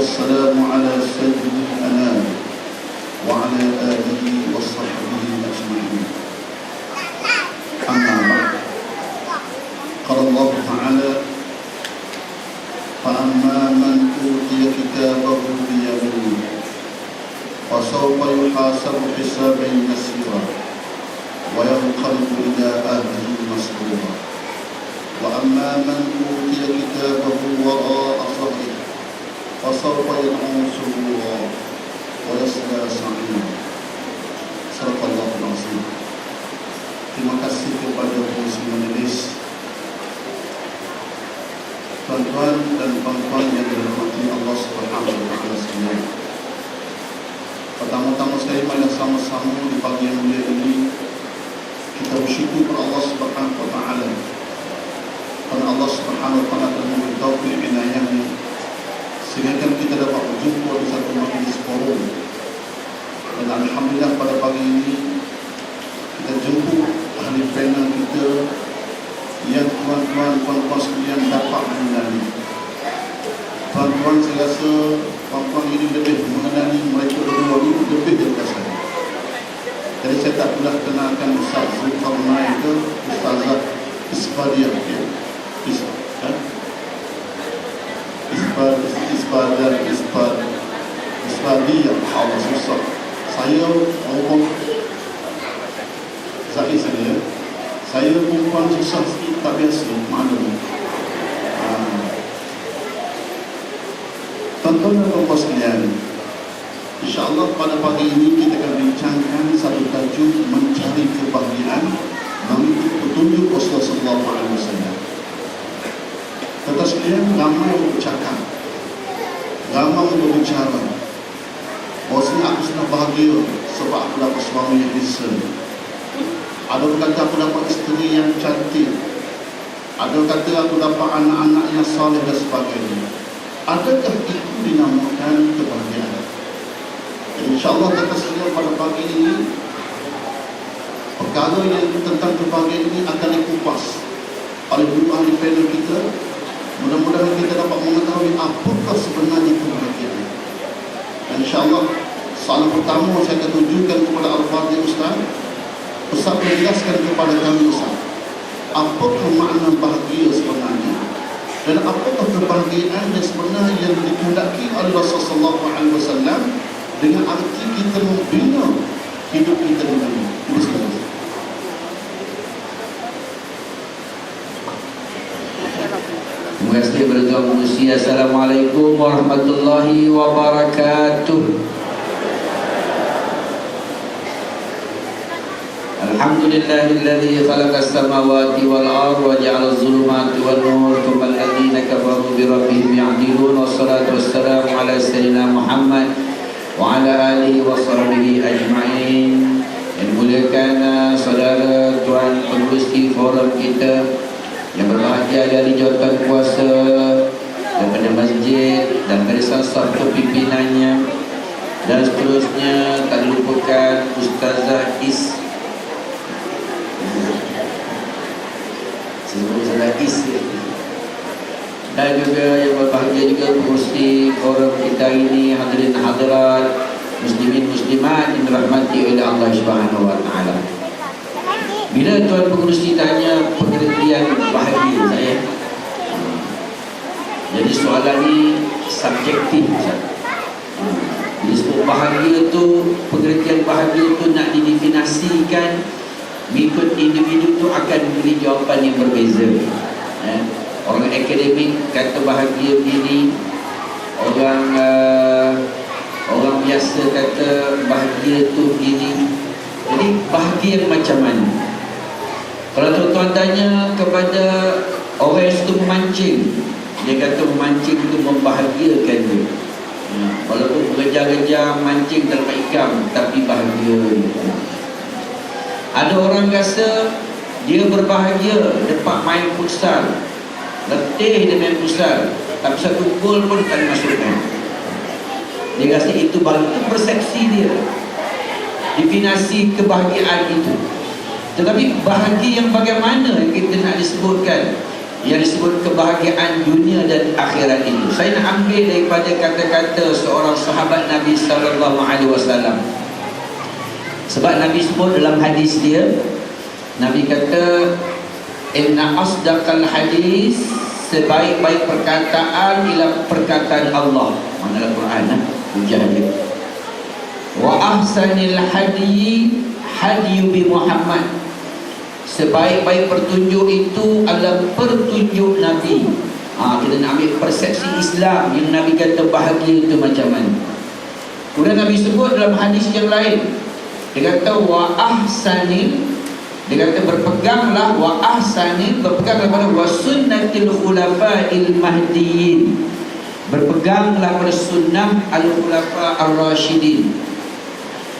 والسلام على سيد الأنام وعلى آله وصحبه أجمعين. أما بعد، قال الله تعالى: فأما من أوتي كتابه بيمينه فسوف يحاسب حسابا يسيرا وينقلب إلى أهله مسرورا وأما من أوتي كتابه وراء ظهره فسوف يدعو ثبورا ويصلى سعيرا. صدق الله العظيم. Terima kasih kepada pengurusi majelis, tuan-tuan dan puan-puan yang dirahmati Allah Subhanahu wa taala sekalian. Pertama-tama sekali, marilah sama-sama di pagi yang mulia ini kita bersyukur kepada Allah Subhanahu wa taala. Karena Allah Subhanahu wa taala telah memberi taufik inayahnya sehingga kita dapat berjumpa di satu majlis forum. Dan alhamdulillah pada pagi ini kita jemput ahli panel kita yang tuan-tuan puan-puan sekalian dapat mengenali. Tuan-tuan, saya rasa puan-puan ini lebih mengenali mereka berdua ini lebih daripada saya. Jadi saya tak pernah kenalkan Ustaz Zulkarnain itu Ustazah Isbadiah. Isbadiah. Allah susah. Saya orang saya perempuan susah sikit, tak biasa, maklum. Tuan-tuan dan puan-puan sekalian, InsyaAllah pada pagi ini kita akan bincangkan satu tajuk mencari kebahagiaan mengikut petunjuk Rasulullah SAW. Tuan-tuan sekalian, ramai bercakap, ramai berbicara bahawasanya aku sudah bahagia sebab aku dapat suami yang bisa. Ada kata aku dapat isteri yang cantik, ada kata aku dapat anak-anak yang soleh dan sebagainya. Adakah itu dinamakan kebahagiaan? InsyaAllah kita pada pagi ini perkara yang tentang kebahagiaan ini akan dikupas oleh dua ahli panel kita. Mudah-mudahan kita dapat mengetahui apakah sebenarnya kebahagiaan. InsyaAllah soalan pertama saya akan tunjukkan kepada Al-Fadhil Ustaz. Ustaz menjelaskan kepada kami, Ustaz, apakah makna bahagia sebenarnya dan apakah kebahagiaan yang sebenarnya yang dikehendaki oleh Rasulullah SAW dengan arti kita membina hidup kita di dunia. Terima kasih bertuan pengurusi. Assalamualaikum warahmatullahi wabarakatuh. Alhamdulillahilladzi khalaqas samawati wal arda wa ja'ala adh-dhulumati wan nur thumma alladhina kafaru bi rabbihim ya'dilun. Wassalatu wassalamu ala sayyidina Muhammad wa ala alihi wa sahbihi ajma'in. Yang dimuliakan saudara tuan pengurusi forum kita yang berbahagia dari jawatan kuasa daripada masjid dan dari sasar kepimpinannya, dan seterusnya tak dilupakan Ustazah dan juga yang berbahagia juga pengurusi forum kita ini, hadirin hadirat, muslimin muslimat yang dirahmati oleh Allah Subhanahu wa taala. Bila tuan pengurusi tanya pengertian bahagia saya, jadi soalan ni subjektif. Jadi sebut bahagia tu, pengertian bahagia tu nak didefinisikan mengikut individu tu akan memberi jawapan yang berbeza. Orang akademik kata bahagia begini, orang biasa kata bahagia tu begini. Jadi bahagia macam mana? Kalau tuan-tuan tanya kepada orang yang suka memancing, dia kata memancing itu membahagiakan dia. Walaupun bergejar-gejar mancing tak dapat ikan, tapi bahagia. Ada orang rasa dia berbahagia dapat main futsal, letih dia main futsal, tapi satu gol pun tak dimasukkan. Dia rasa itu bahagia. Itu persepsi dia, definisi kebahagiaan itu. Tetapi bahagia yang bagaimana yang kita nak disebutkan? Yang disebut kebahagiaan dunia dunia dan akhirat itu. Saya nak ambil daripada kata-kata seorang sahabat Nabi sallallahu alaihi wasallam. Sebab Nabi sebut dalam hadis dia, Nabi kata, inna asdaqal hadis, sebaik-baik perkataan ialah perkataan Allah. Mana dalam Quran hujah dia. Wa ahsanil hadi hadi bi Muhammad, sebaik-baik pertunjuk itu adalah pertunjuk Nabi. Kita nak ambil persepsi Islam yang Nabi kata bahagia itu macam mana. Kemudian Nabi sebut dalam hadis yang lain, dia kata wa ahsanil, dia kata berpeganglah, wa ahsanil, berpeganglah pada wa sunnatil khulafa'il mahdiyin, berpeganglah pada sunnah al-khulafa ar-rasyidin.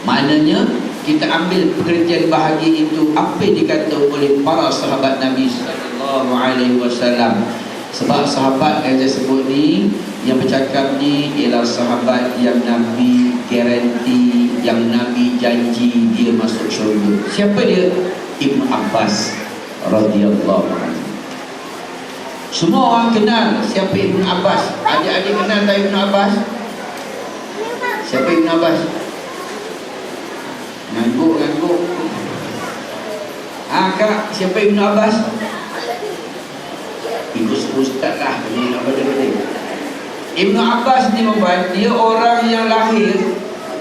Maknanya kita ambil pengertian bahagia itu apa yang dikata oleh para sahabat Nabi sallallahu alaihi wasallam. Sebab sahabat yang saya sebut ni, yang bercakap ni ialah sahabat yang Nabi garanti, yang Nabi janji dia masuk syurga. Siapa dia? Ibnu Abbas radhiyallahu anhu. Semua orang kenal siapa Ibnu Abbas. Adik-adik kenal tak Ibnu Abbas? Siapa Ibnu Abbas? Ngangguk. Kak, siapa Ibnu Abbas? Ibu ustaz lah. Ibnu Abbas ni dia orang yang lahir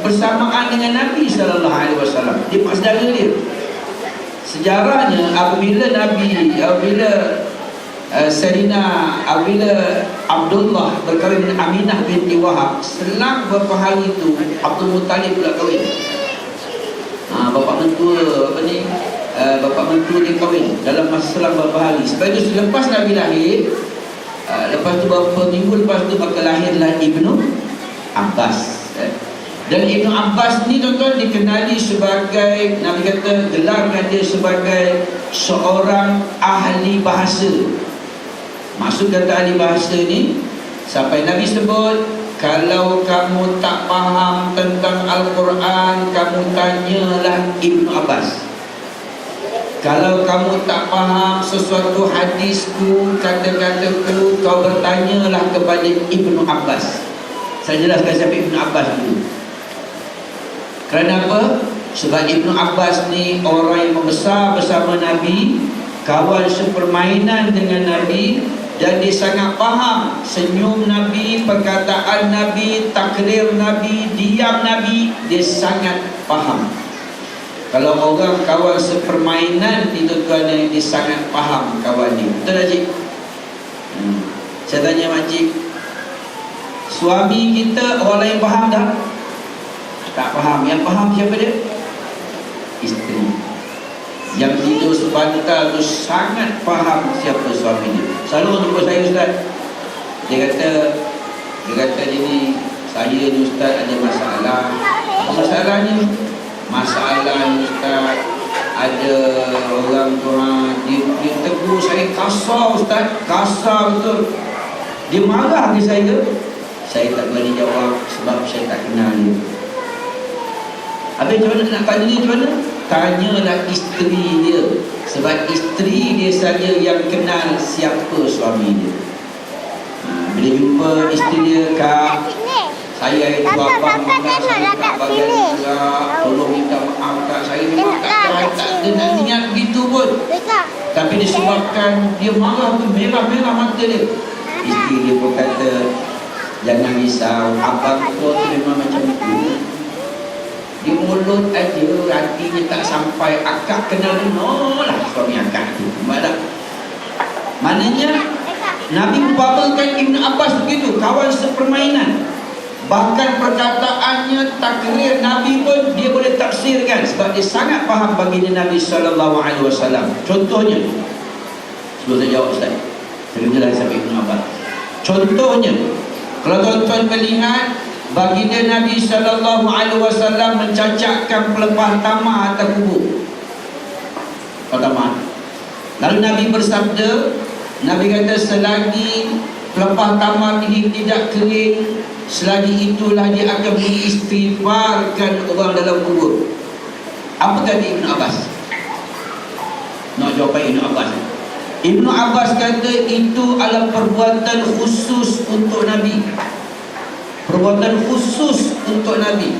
bersamaan dengan Nabi sallallahu alaihi wasallam. Dia mak saudara dia. Sejarahnya apabila Sayyidina Abdullah berkahwin dengan Aminah binti Wahab, selang beberapa hari itu Abdul Muttalib pula kahwin. Bapa mentua bapa mentua dia kahwin dalam masa selang beberapa hari. Sebab itu selepas Nabi lahir, lepas tu beberapa minggu lepas tu maka lahirlah Ibnu Abbas. Dan Ibnu Abbas ni tuan-tuan dikenali sebagai, Nabi kata gelarkan dia sebagai seorang ahli bahasa. Maksud kata ahli bahasa ni, sampai Nabi sebut, kalau kamu tak faham tentang Al-Quran, kamu tanyalah Ibnu Abbas. Kalau kamu tak faham sesuatu hadisku, kata-kataku, kau bertanyalah kepada Ibnu Abbas. Saya jelaskan siapa Ibnu Abbas dulu. Kerana apa? Sebab Ibnu Abbas ni orang yang membesar bersama Nabi, kawan sepermainan dengan Nabi, dan dia sangat faham senyum Nabi, perkataan Nabi, takrir Nabi, diam Nabi, dia sangat faham. Kalau orang kawan sepermainan itu tuan yang dia sangat faham kawan ni. Betul tak cik? Saya tanya makcik, suami kita orang lain faham tak? Tak faham. Yang faham siapa dia? Isteri. Yang tidur sebantal tu sangat faham siapa suami dia. Selalu jumpa saya ustaz, dia kata ni, saya ni ustaz ada masalah. Masalahnya ustaz, ada orang dia tegur saya kasar ustaz, kasar betul. Dia marah ke saya tak berani jawab sebab saya tak kenal dia. Habis macam mana nak tanya ni, macam mana? Tanyalah isteri dia. Sebab isteri dia saja yang kenal siapa suami dia. Bila jumpa isteri dia, Kak, saya itu abang marah, saya tak bagian juga, tolong minta maaf Kak, saya memang tak ada nak niat begitu pun. Tapi disebabkan dia marah tu, merah-merah mata dia. Isteri dia pun kata, jangan risau, abang tu memang macam itu. Di mulut aja, hatinya tak sampai. Akak kenal lah suami akak tu. Maknanya Nabi umpamakan Ibnu Abbas begitu, kawan sepermainan. Bahkan perkataannya, takrir Nabi pun dia boleh tafsirkan sebab dia sangat faham baginda Nabi sallallahu alaihi wasallam. Contohnya, sebelum saya jawab ustaz, saya jelas sampai Ibnu Abbas. Contohnya, kalau tuan-tuan melihat baginda Nabi sallallahu alaihi wasallam mencacakkan pelepah tamar atas kubur. Tamar. Lalu Nabi bersabda, Nabi kata selagi pelepah tamar ini tidak kering, selagi itulah dia akan mengistighfarkan orang dalam kubur. Apa kata Ibnu Abbas? Nak jawapan Ibnu Abbas. Ibnu Abbas kata itu adalah perbuatan khusus untuk Nabi. Perbuatan khusus untuk Nabi.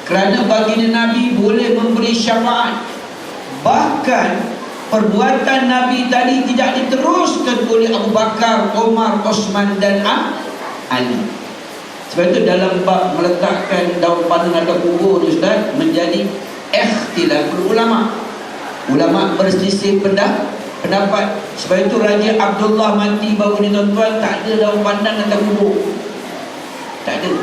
Kerana baginda Nabi boleh memberi syafaat. Bahkan perbuatan Nabi tadi tidak diteruskan oleh Abu Bakar, Umar, Osman dan Ali. Sebab itu dalam bab meletakkan daun pandan atau kubur, Ustaz, menjadi ikhtilaful ulama. Ulama berselisih pendapat. Sebab itu Raja Abdullah mati baru ni tuan-tuan, tak ada daun pandan atau kubur. Tak ada.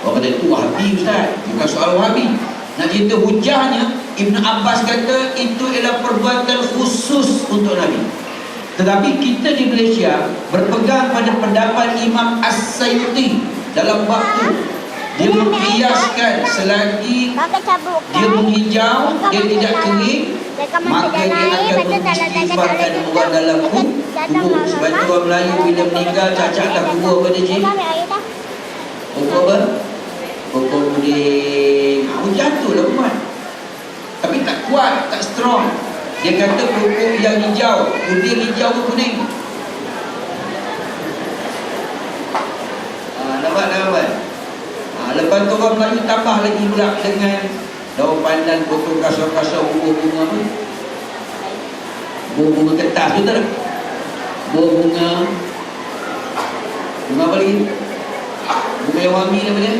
Orang kata itu Wahabi, Ustaz. Bukan soal Wahabi. Nak cerita hujahnya, Ibn Abbas kata itu ialah perbuatan khusus untuk Nabi. Tetapi kita di Malaysia berpegang pada pendapat Imam As-Sayuti dalam bab tu. Dia mengkiaskan selagi dia menghijau, dia tidak kering, maka dia akan mengistighfarkan orang dalam kubur. Sebab itu orang Melayu bila meninggal cacatlah kubur pada cik. Kubur apa? Kubur puding. Jatuhlah umat. Tapi tak kuat, tak strong. Dia kata pokok yang hijau, puding hijau ke kuning. Nampak. Lepas tu orang Melayu tambah lagi pula dengan daun pandan, potong kasar-kasar, bunga-bunga apa? Bunga kertas tu tak? Bunga apa lagi? Bunga yang wangi nama dia?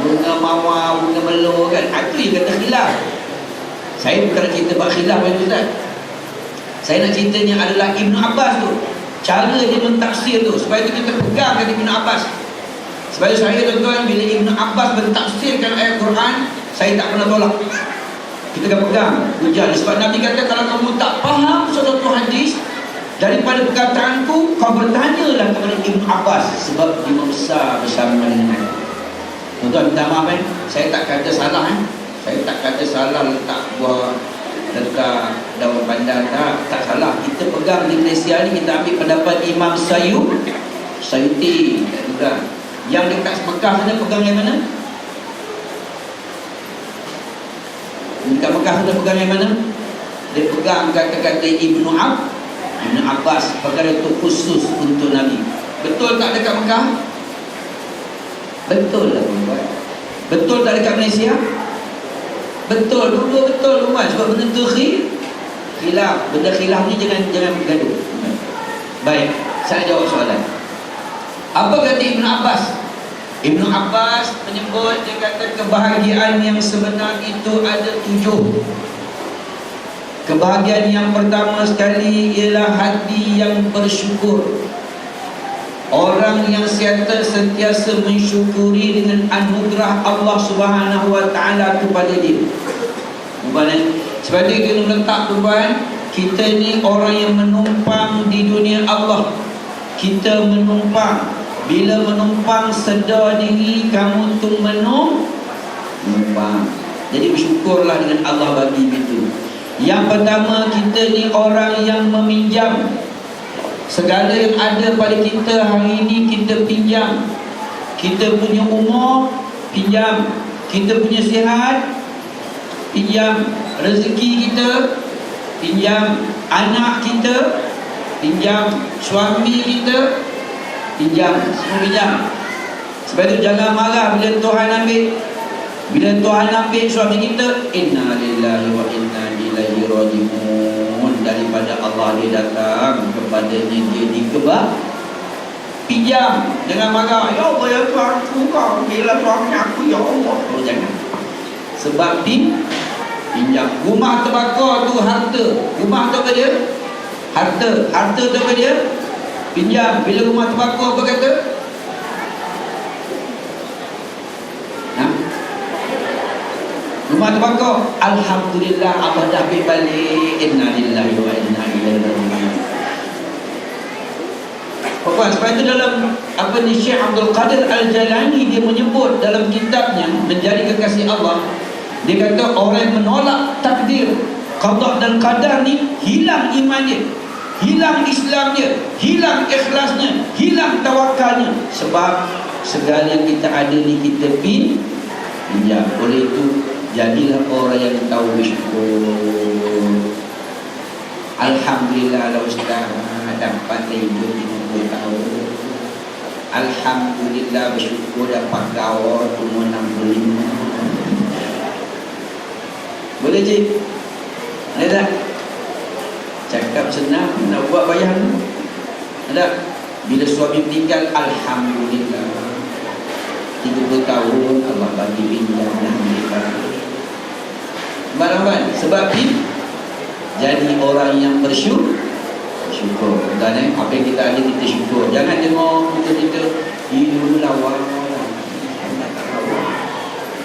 Bunga mawar, bunga melur kan? Itu yang kata khilaf. Saya bukan nak cerita bab khilaf kan Ustaz. Saya nak ceritanya adalah Ibn Abbas tu, cara dia mentafsir tu. Sebab itu kita pegang kata Ibn Abbas. Sebab itu saya tuan-tuan, bila Ibn Abbas mentafsirkan ayat Quran, saya tak pernah tolak. Kita akan pegang hujah. Sebab Nabi kata kalau kamu tak faham suatu hadis daripada perkataanku, kau bertanyalah kepada Ibn Abbas, sebab dia membesar bersama dengan aku. Tuan-tuan minta maaf saya tak kata salah Saya tak kata salah letak daun pandan, tak salah. Kita pegang di Malaysia ni, kita ambil pendapat Imam Sayuti juga. Yang dekat Mekah sana pegang yang mana? Dekat Mekah sana pegang yang mana? Dia pegang kata-kata Ibn Abbas, perkara itu khusus untuk Nabi. Betul tak dekat Mekah? Betul lah tuan-tuan. Betul tak dekat Malaysia? Betul, dua betul rumah. Sebab benda tu khilaf. Benda khilaf ni jangan bergaduh. Baik, saya jawab soalan. Apa kata Ibn Abbas? Ibn Abbas menyebut, dia kata kebahagiaan yang sebenar itu ada 7. Kebahagiaan yang pertama sekali ialah hati yang bersyukur. Orang yang sentiasa mensyukuri dengan anugerah Allah Subhanahu wa taala kepada dia. Sebab itu kita meletak tuan, kita ni orang yang menumpang di dunia Allah. Kita menumpang. Bila menumpang, sedar diri kamu tu menumpang. Jadi bersyukurlah dengan Allah bagi itu. Yang pertama, kita ni orang yang meminjam. Segala yang ada pada kita hari ini kita pinjam. Kita punya umur, pinjam. Kita punya sihat, pinjam. Rezeki kita, pinjam. Anak kita, pinjam. Suami kita, pinjam. Semua pinjam. Sebab itu jangan marah bila Tuhan ambil. Bila Tuhan ambil suami kita, inna lillahi wa inna ilaihi raji'un. Daripada Allah dia datang, kepadanya dia dikebak. Pinjam. Jangan marah, ya Allah ya Tuhan aku, kau bila suami aku, ya Allah. Oh, jangan. Sebab pinjam. Rumah terbakar tu harta. Rumah tu apa dia? Harta. Harta tu apa dia? Pinjam. Bila rumah terbakar apa kata? Rumah terbakar, alhamdulillah Allah dah ambil balik. Inna lillahi wa inna ilaihi raji'un. Puan, sebab itu dalam Syekh Abdul Qadir Al-Jalani dia menyebut dalam kitabnya Menjadi Kekasih Allah, dia kata orang yang menolak takdir, qada dan qadar ni hilang iman dia, hilang Islam dia, hilang ikhlasnya, hilang tawakalnya. Sebab segala yang kita ada ni kita pinjam. Oleh itu jadilah orang yang tahu bersyukur. Alhamdulillah lah Ustaz, dapat hidup 50 tahun. Alhamdulillah, bersyukur dapat gawar umur 65. Boleh cik? Ada tak? Cakap senang, nak buat bayang. Ada? Bila suami meninggal, Alhamdulillah 30 tahun Allah bagi pinjam dan nikah. Barawan, sebab ini jadi orang yang bersyukur. Dan apa yang kita ada, kita syukur. Jangan tengok kita hidup lawan.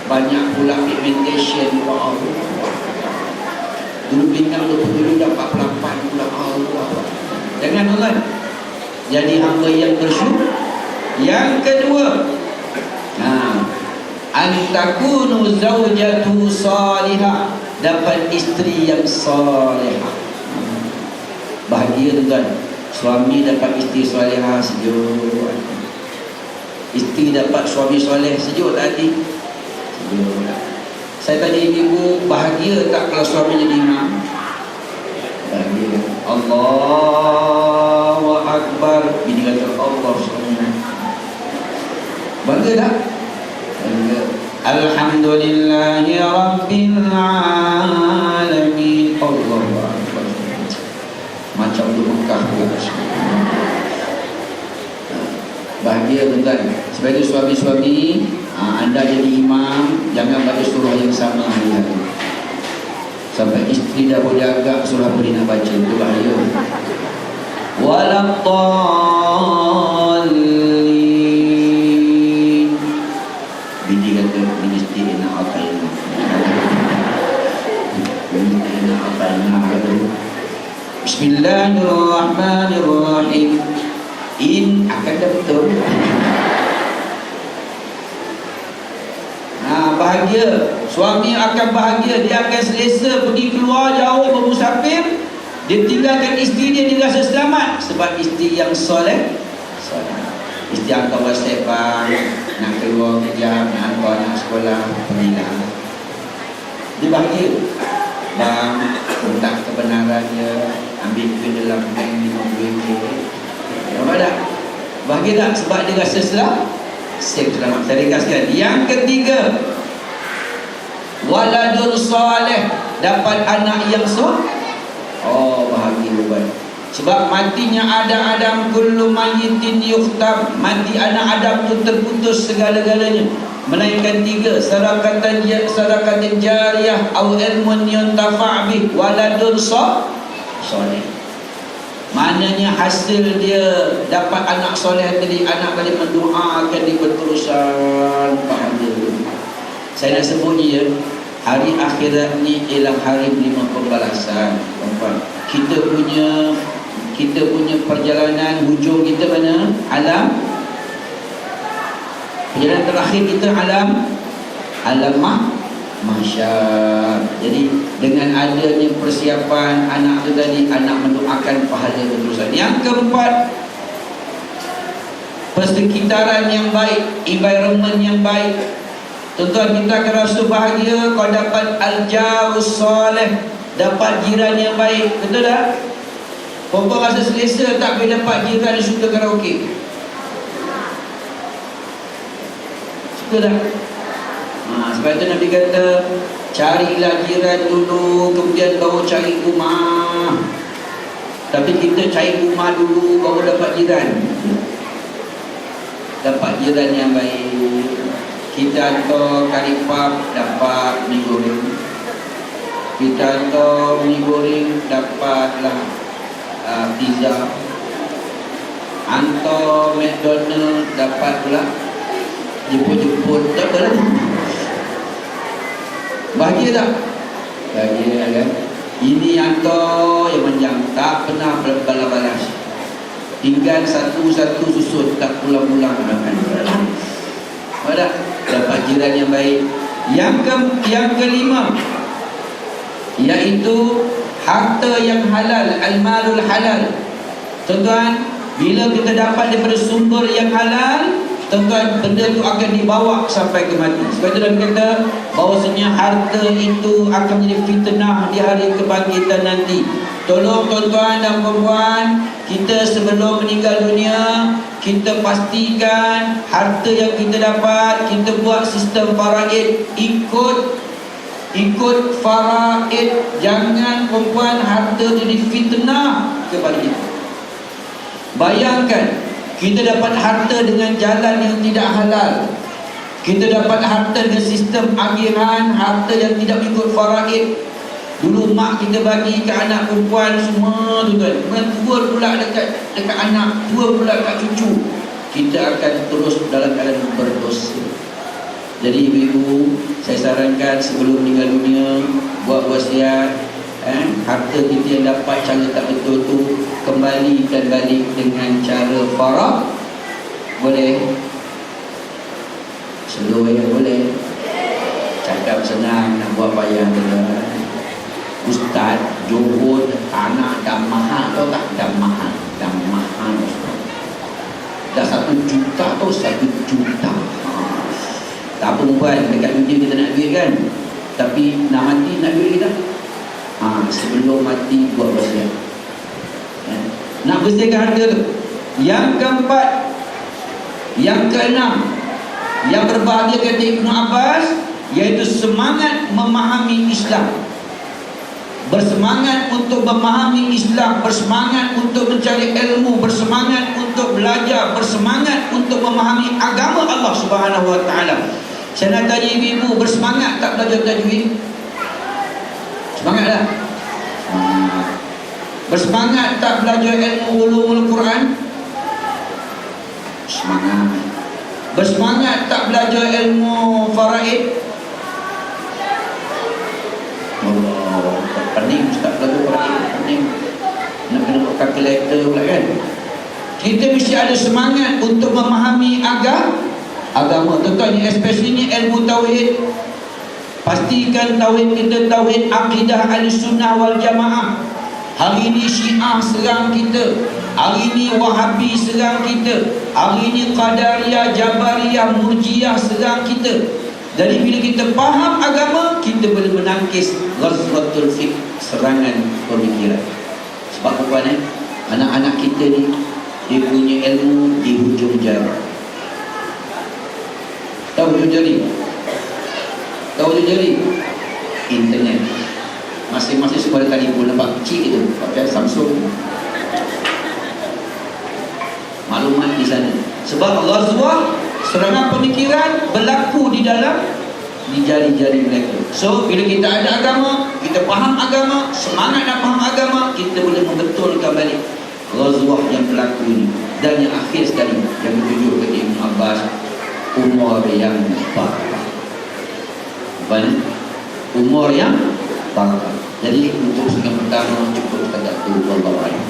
Banyak pula pigmentation. Dulu bintang 27 dapat 48 pula. Jangan Allah. Jadi hamba yang bersyukur. Yang kedua, antakunu zawjatu salihah, dapat isteri yang salihah. Bahagia tuan, suami dapat isteri salihah, sejuk. Isteri dapat suami soleh, sejuk tak hati? Sejuk. Saya tanya ibu, bahagia tak kalau suami jadi imam? Bahagia. Allahu Akbar. Bini kata Allah SWT. Bangga tak? Bangga. Alhamdulillahi Rabbil Alamin. Allahu Akbar. Macam tu Mekah pula. Bahagia tuan. Sebab itu suami-suami, anda jadi imam, jangan baca surah yang sama hari hari. Sampai isteri dah boleh agak, surah boleh nak baca, itu bahaya. Waladdallin. Bini kata, ministri nak aqaina. Ministri nak aqaina. Bismillahirrahmanirrahim. Akan dah betul. Bahagia. Suami akan bahagia. Dia akan selesa pergi keluar jauh bermusafir. Dia tinggalkan isteri dia rasa selamat. Sebab isteri yang soleh. Isteri hantar WhatsApp, bang, nak keluar kejap, nak hantar anak sekolah, pergilah. Dia bahagia. Bang, minta kebenarannya, ambil duit dalam bank RM50. Nampak tak? Bahagia tak? Sebab dia rasa selamat. Selamat. Saya ringkaskan. Yang ketiga, waladun saleh, dapat anak yang soleh. Oh, bahagia buat. Sebab matinya Adam, kullu mayyitin yukhtam. Mati anak Adam tu terputus segala-galanya, melainkan tiga: sadaqatan jariyah, au ilmun yuntafa' bih, waladun saleh. Maknanya hasil dia dapat anak soleh tadi, anak tadi mendoakan dia berterusan pahala. Saya nak sebut ya, hari akhirat ni ialah hari 5 pembalasan. Kita punya perjalanan, hujung kita mana? Alam. Perjalanan terakhir kita alam mahsyar. Jadi dengan adanya persiapan anak tu tadi, anak mendoakan pahala berterusan. Yang keempat, persekitaran yang baik, environment yang baik. Tuan-tuan, kita akan rasa bahagia kalau dapat al-jarus salih, dapat jiran yang baik. Betul tak? Perempuan rasa selesa tak bila dapat jiran yang suka karaoke? Suka tak? Sebab itu Nabi kata, carilah jiran dulu, kemudian baru cari rumah. Tapi kita cari rumah dulu, baru dapat jiran. Dapat jiran yang baik. Kita hantar kari pap, dapat mie goreng. Kita hantar mie goreng, dapatlah pizza. Hantar McDonald, dapat pula jemput-jemput. Tak apa lah. Bahagia tak? Bahagia kan? Ini hantar yang panjang, tak pernah balas-balas. Tinggal satu-satu susun, tak pulang-pulang. Ada dapat jiran yang baik. Yang kelima, iaitu harta yang halal, al-malul halal. Tuan-tuan, bila kita dapat daripada sumber yang halal, tuan-tuan, benda itu akan dibawa sampai ke mati. Sebab itu Nabi kata bahawasanya harta itu akan menjadi fitnah di hari kebangkitan nanti. Tolong tuan-tuan dan perempuan, kita sebelum meninggal dunia, kita pastikan harta yang kita dapat, kita buat sistem faraid, ikut faraid. Jangan perempuan harta jadi fitnah kepada kita. Bayangkan, kita dapat harta dengan jalan yang tidak halal, kita dapat harta dengan sistem agihan, harta yang tidak ikut faraid. Dulu mak kita bagi ke anak perempuan semua tuan-tuan, tua pula dekat anak, tua pula dekat cucu. Kita akan terus dalam keadaan berdosa. Jadi ibu-ibu, saya sarankan sebelum meninggal dunia, buat wasiat. Harta kita yang dapat cara tak betul tu kembalikan balik dengan cara farah. Boleh? Slow ya, boleh. Cakap senang, nak buat payah tuan. Ustaz, Johor tanah dah mahal, tahu tak? Dah mahal Ustaz. Dah 1 juta atau 1 juta. Tak apa perempuan, dekat dunia kita nak duit kan, tapi nak mati nak duit kita. Sebelum mati buat wasiat. Nak bersihkan harta tu. Yang keempat, yang keenam, yang berbahagia kata Ibnu Abbas, iaitu semangat memahami Islam. Bersemangat untuk memahami Islam, bersemangat untuk mencari ilmu, bersemangat untuk belajar, bersemangat untuk memahami agama Allah Subhanahu wa taala. Saya nak tanya ibu-ibu, bersemangat tak belajar tajwid? Semangat tak? Bersemangat tak belajar ilmu ulumul Quran? Semangat. Bersemangat tak belajar ilmu faraid? Pening Ustaz belajar faraid, pening. Nak kena buat kalkulator pula kan. Kita mesti ada semangat untuk memahami agama. Tuan-tuan, especially ni ilmu tauhid. Pastikan tauhid kita tauhid akidah Ahlussunnah wal Jamaah. Hari ini Syiah serang kita, hari ini Wahabi serang kita, hari ini Qadariyah, Jabariyah, Murjiyah serang kita. Jadi bila kita faham agama, kita boleh menangkis ghazwatul fiqh, serangan pemikiran. Sebab apa ni? Anak-anak kita ni, dia punya ilmu di hujung jari. Tahu hujung jari? Tahu hujung jari? Internet. Masing-masing sekolah telefon nampak kecil itu, pakai Samsung. Maklumat di sana. Sebab ghazwah, serangan pemikiran berlaku di jari-jari mereka. So bila kita ada agama, kita faham agama, semangat nak faham agama, kita boleh membetulkan balik ghazwah yang berlaku ini. Dan yang akhir sekali, yang ditunjuk kepada Ibn Abbas, umur yang barakah. Umur yang barakah. Jadi untuk yang pertama cukup setakat itu. Wallahu a'lam.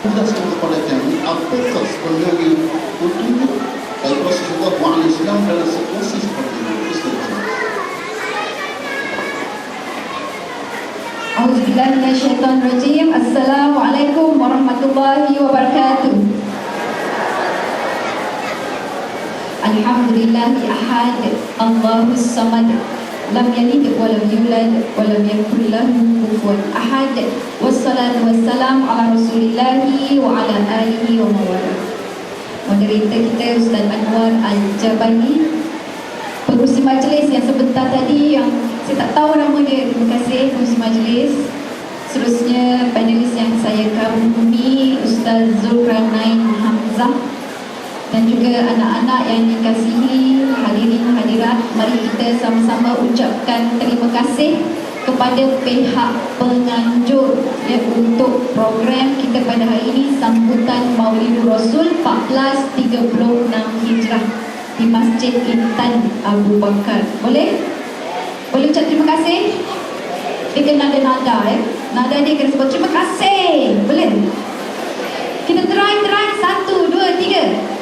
Kita kepada kami, apakah sebenarnya petunjuk dari Rasulullah SAW dalam situasi seperti ini? A'udzubillahi minasyaitonirrajim. Assalamualaikum warahmatullahi wabarakatuh. Alhamdulillahi ahad, Allahus samad, lam yalid wa lam yulad wa lam yakul lahu kufuwan ahad. Wassalatu wassalam ala Rasulillahi wa ala alihi wa mawala. Moderator kita Ustaz Anwar Al-Jabani, pengurusi majlis yang sebentar tadi yang saya tak tahu nama dia, terima kasih pengurusi majlis. Seterusnya panelis yang saya kagumi, Ustaz Zulkarnain Hamzah, dan juga anak-anak yang dikasihi, hadirin hadirat, mari kita sama-sama ucapkan terima kasih kepada pihak penganjur untuk program kita pada hari ini, sambutan Maulidur Rasul 1436 Hijrah di Masjid Intan Abu Bakar. Boleh? Boleh ucap terima kasih? Dia kena ada nada nada dia kena sebut terima kasih. Boleh? Kita try 1, 2, 3.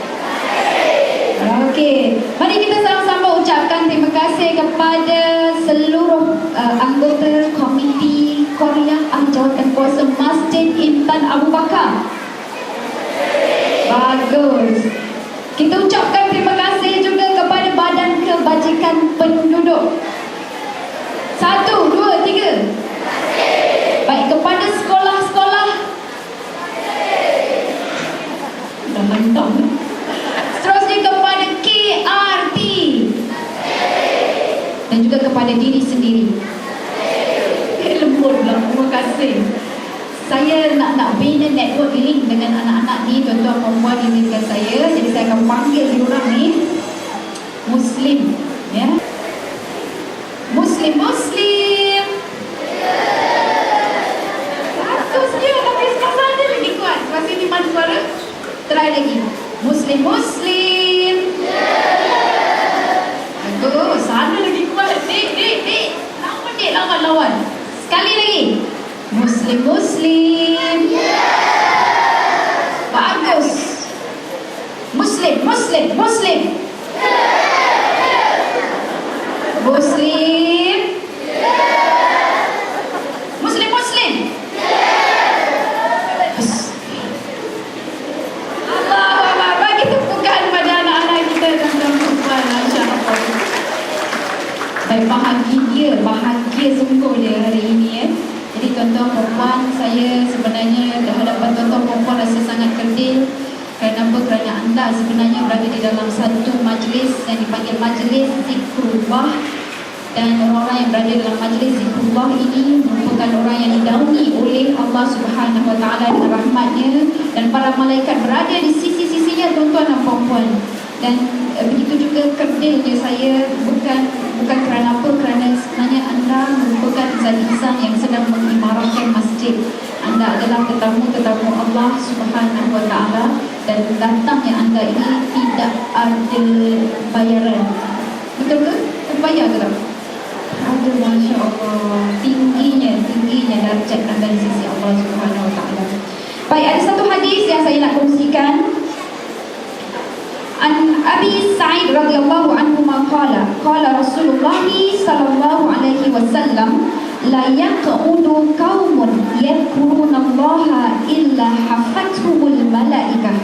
Okey, mari kita sama-sama ucapkan terima kasih kepada seluruh anggota komiti Korea Jawatan Kuasa Masjid Intan Abu Bakar. Bagus. Kita ucapkan terima kasih juga kepada Badan Kebajikan Penduduk. 1, network link dengan anak-anak ni, tuan-tuan perempuan izinkan saya. Jadi saya akan panggil diorang ni Muslim, ya. Muslim. Bagusnya, tapi sekarang dia lagi kuat. Masih di mana suara? Try lagi. Muslim. Bagus, sana lagi kuat. Dik. Lawan. Sekali lagi. Muslim. Bagus. Muslim. Muslim. Allah, bagi tepukan pada anak-anak kita dan tuan-tuan, insya-Allah. Baik, bahagia sungguh dia hari ini, ya. Jadi tuan-tuan perempuan, saya sebenarnya terhadap tuan-tuan perempuan rasa sangat kerdil. Kerana apa? Kerana anda sebenarnya berada di dalam satu majlis yang dipanggil majlis zikrullah. Dan orang-orang yang berada dalam majlis zikrullah ini merupakan orang yang didaungi oleh Allah Subhanahu Wa Taala dengan rahmatnya, dan para malaikat berada di sisi-sisinya, tuan-tuan dan puan-puan. Dan begitu juga kerdilnya saya, bukan kerana apa, kerana sebenarnya anda merupakan insan-insan yang sedang mengimarahkan masjid. Anda adalah tetamu-tetamu Allah Subhanahu Wa Taala, dan datangnya anda ini tidak ada bayaran. Betul ke? Bayar ke tak? Ada, Masya Allah. Tingginya darjat anda di sisi Allah Subhanahu Wa Taala. Baik, ada satu hadis yang saya nak kongsikan. An Abi Sa'id radhiyallahu anhu qala Rasulullah sallallahu alaihi wasallam la yaqudu qaumun yadhkuruna Allah illa hafathumul malaikah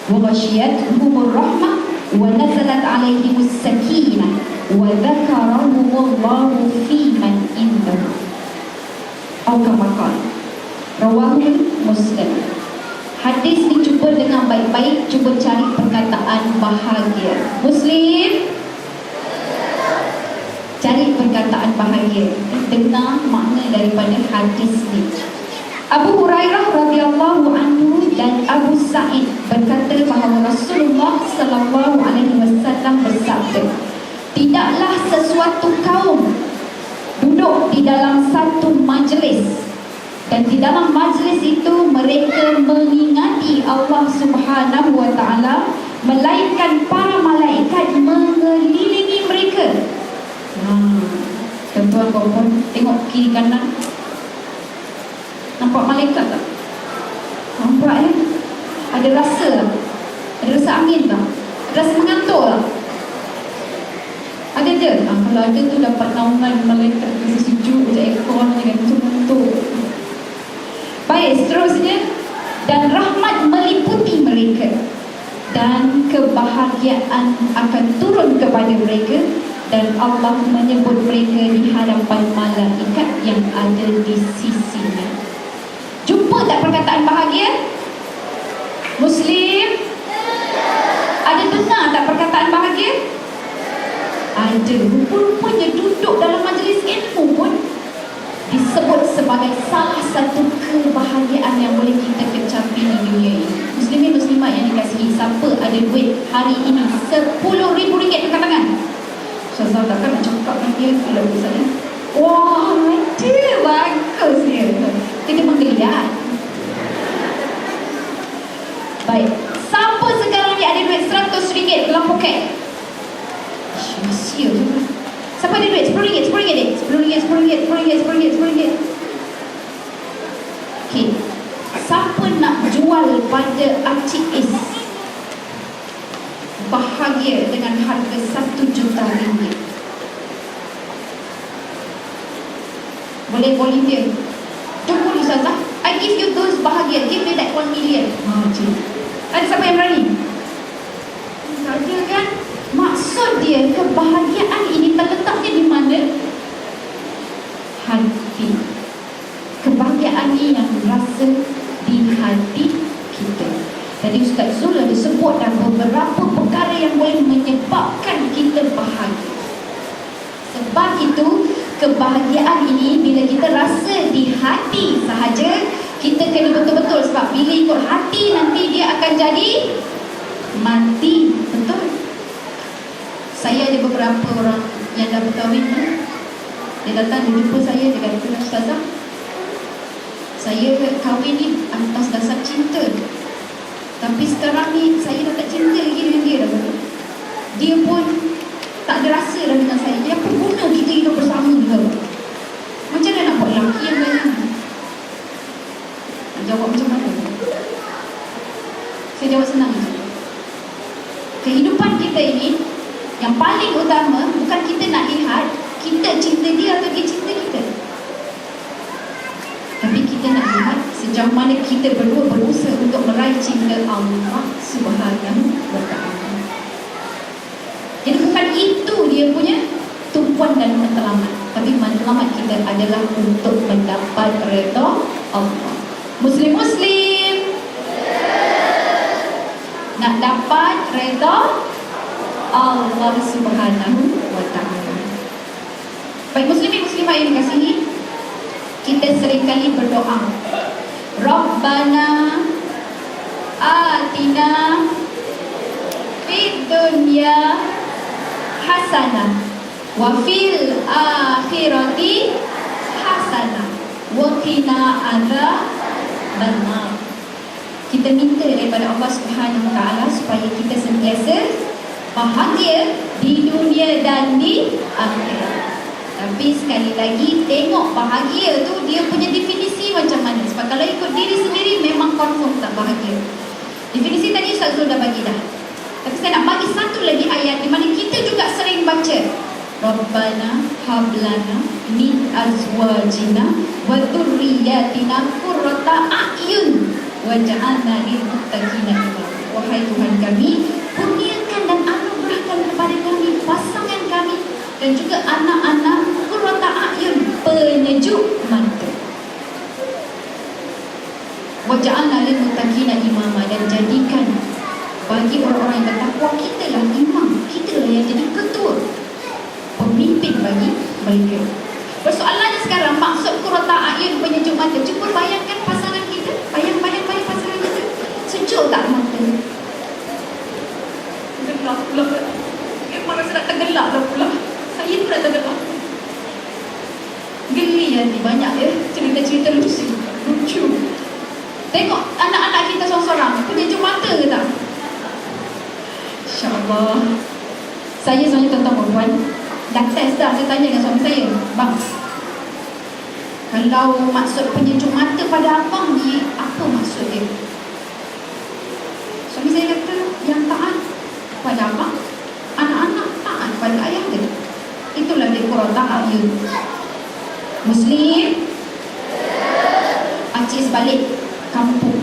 wa ghashiyatuhumur rahmah wa nazalat alaihimus sakinah wa dzakarahumullahu fi man indahu. Atau kama qala rawahu Muslim. Hadis ni cuba dengan baik-baik, cuba cari perkataan bahagia. Muslim, cari perkataan bahagia. Dengar makna daripada hadis ni. Abu Hurairah radhiyallahu anhu dan Abu Sa'id berkata bahawa Rasulullah sallallahu alaihi wasallam bersabda, tidaklah sesuatu kaum duduk di dalam satu majlis, dan di dalam majlis itu mereka mengingati Allah Subhanahu Wa Taala, melainkan para malaikat mengelilingi mereka. Tuan-tuan puan-puan, tengok kiri kanan, nampak malaikat tak? Nampak, ya? Ada rasa tak? Ada rasa angin tak? Ada rasa mengantuk tak? Ada je? Kalau ada tu dapat naungan malaikat, rasa sejuk je, aircon je kan, mengantuk. Baik, seterusnya, dan rahmat meliputi mereka, dan kebahagiaan akan turun kepada mereka, dan Allah menyebut mereka di hadapan malaikat yang ada di sisinya. Jumpa tak perkataan bahagia? Muslim, ada dengar tak perkataan bahagia? Ada. Rupa-rupanya duduk dalam majlis ilmu pun disebut sebagai salah satu kebahagiaan yang boleh kita kecapi di dunia ini. Muslimin muslimat yang dikasihi, siapa ada duit hari ini RM10,000 angkat tangan. Ustazah takkan nak cakap dengan dia kalau misalnya, wah ada, bagus dia. Kita menggeliat. Baik, siapa sekarang ni ada duit RM100 dalam poket? Masih je. Siapa ada duit? RM10 dek. RM10. Okey. Siapa nak jual pada RTS bahagia dengan harga RM1 juta? Boleh volunteer? Tunggu Ustazah, I give you those bahagia. Give me that 1 million. Ada siapa yang berani? Ada kan? Maksud dia, kebahagiaan ini terletaknya di mana? Hati. Kebahagiaan ini yang rasa di hati kita. Tadi Ustaz Zul ada sebut dan beberapa perkara yang boleh menyebabkan kita bahagia. Sebab itu, kebahagiaan ini bila kita rasa di hati sahaja, Kita kena betul-betul, sebab bila ikut hati nanti dia akan jadi mati. Betul. Saya ada beberapa orang yang dah berkahwin ni, dia datang, dia jumpa saya, dia kata, Ustazah, saya kahwin ni atas dasar cinta, tapi sekarang ni saya dah tak cinta lagi dengan dia dah. Dia pun tak ada rasa dah dengan saya. Dia apa guna kita hidup bersama juga? Macam mana nak buat lelaki yang banyak? Nak jawab macam mana? Saya jawab senang je. Kehidupan kita ini, yang paling utama bukan kita nak lihat kita cinta dia atau dia cinta kita, tapi kita nak lihat sejauh mana kita berdua berusaha untuk meraih cinta Allah Subhanahu wa Ta'ala. Jadi bukan itu dia punya tumpuan dan matlamat, tapi matlamat kita adalah untuk mendapat redha Allah. Muslim-muslim, nak dapat redha Allah Subhanahu wa Ta'ala. Baik muslimin muslimah yang dikasihi, kita seringkali berdoa, Rabbana atina fid dunya hasanah wa fil akhirati hasanah wa qina adzaban nar. Kita minta daripada Allah Subhanahu wa Ta'ala supaya kita sentiasa bahagia di dunia dan di akhirat. Tapi sekali lagi, tengok bahagia tu dia punya definisi macam mana. Sebab kalau ikut diri sendiri memang confirm tak bahagia. Definisi tadi Ustaz Zul dah bagi dah. Tapi saya nak bagi satu lagi ayat di mana kita juga sering baca, Rabbana hablana min azwajina wa dhurriyyatina qurrata a'yun waj'alna lil muttaqina imama. Wahai Tuhan kami, kurniakan dan anugerahkan kepada kami pasangan kami dan juga anak-anak qurrata a'yun, penyejuk mata. Waj'alna lil muttaqina imama, dan jadikan bagi orang-orang yang bertakwa kita lah imam, kita lah yang jadi ketua, pemimpin bagi mereka. Persoalannya sekarang, maksud qurrata a'yun, penyejuk mata, cuba bayangkan pasangan kita, bayang pasangan kita, sejuk tak mata? Gelap pula. Memang rasa nak tergelap dah pula. Saya pun dah tergelap. Geli nanti banyak ya cerita-cerita lucu. Tengok anak-anak kita seorang-seorang, penyejuk mata ke tak? InsyaAllah. Saya sebenarnya tuan-tuan perempuan dah test dah, saya tanya dengan suami saya, bang, kalau maksud penyejuk mata pada abang ni, apa maksud dia? Suami saya kata, yang taat pada abang, anak-anak taat pada ayah dia. Itulah dia qurrata a'yun. Muslim, pakcik sebalik kampung,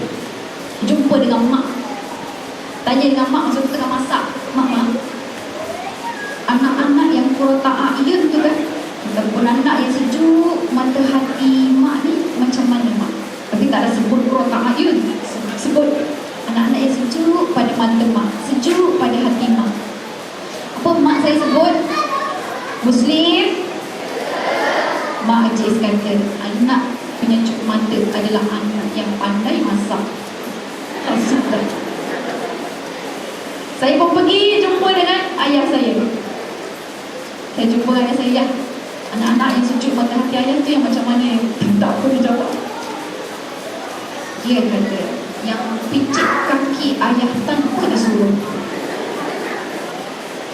jumpa dengan mak, tanya dengan mak masa tu tengah masak, mak, anak-anak yang qurrata a'yun tu kan, ataupun anak yang sejuk mata hati mak ni macam mana mak? Tapi tak ada sebut qurrata a'yun, sebut anak-anak yang sejuk pada mata mak, sejuk pada hati mak. Apa mak saya sebut? Muslim. Mak Aziz kata, anak penyejuk mata adalah anak yang pandai masak. Sudah. Saya pun pergi jumpa dengan ayah saya. Saya jumpa ayah saya, anak-anak yang sejuk mata hati ayah tu yang macam mana? Tak apa dia jawab. Dia kata, yang picit kaki ayah tanpa disuruh.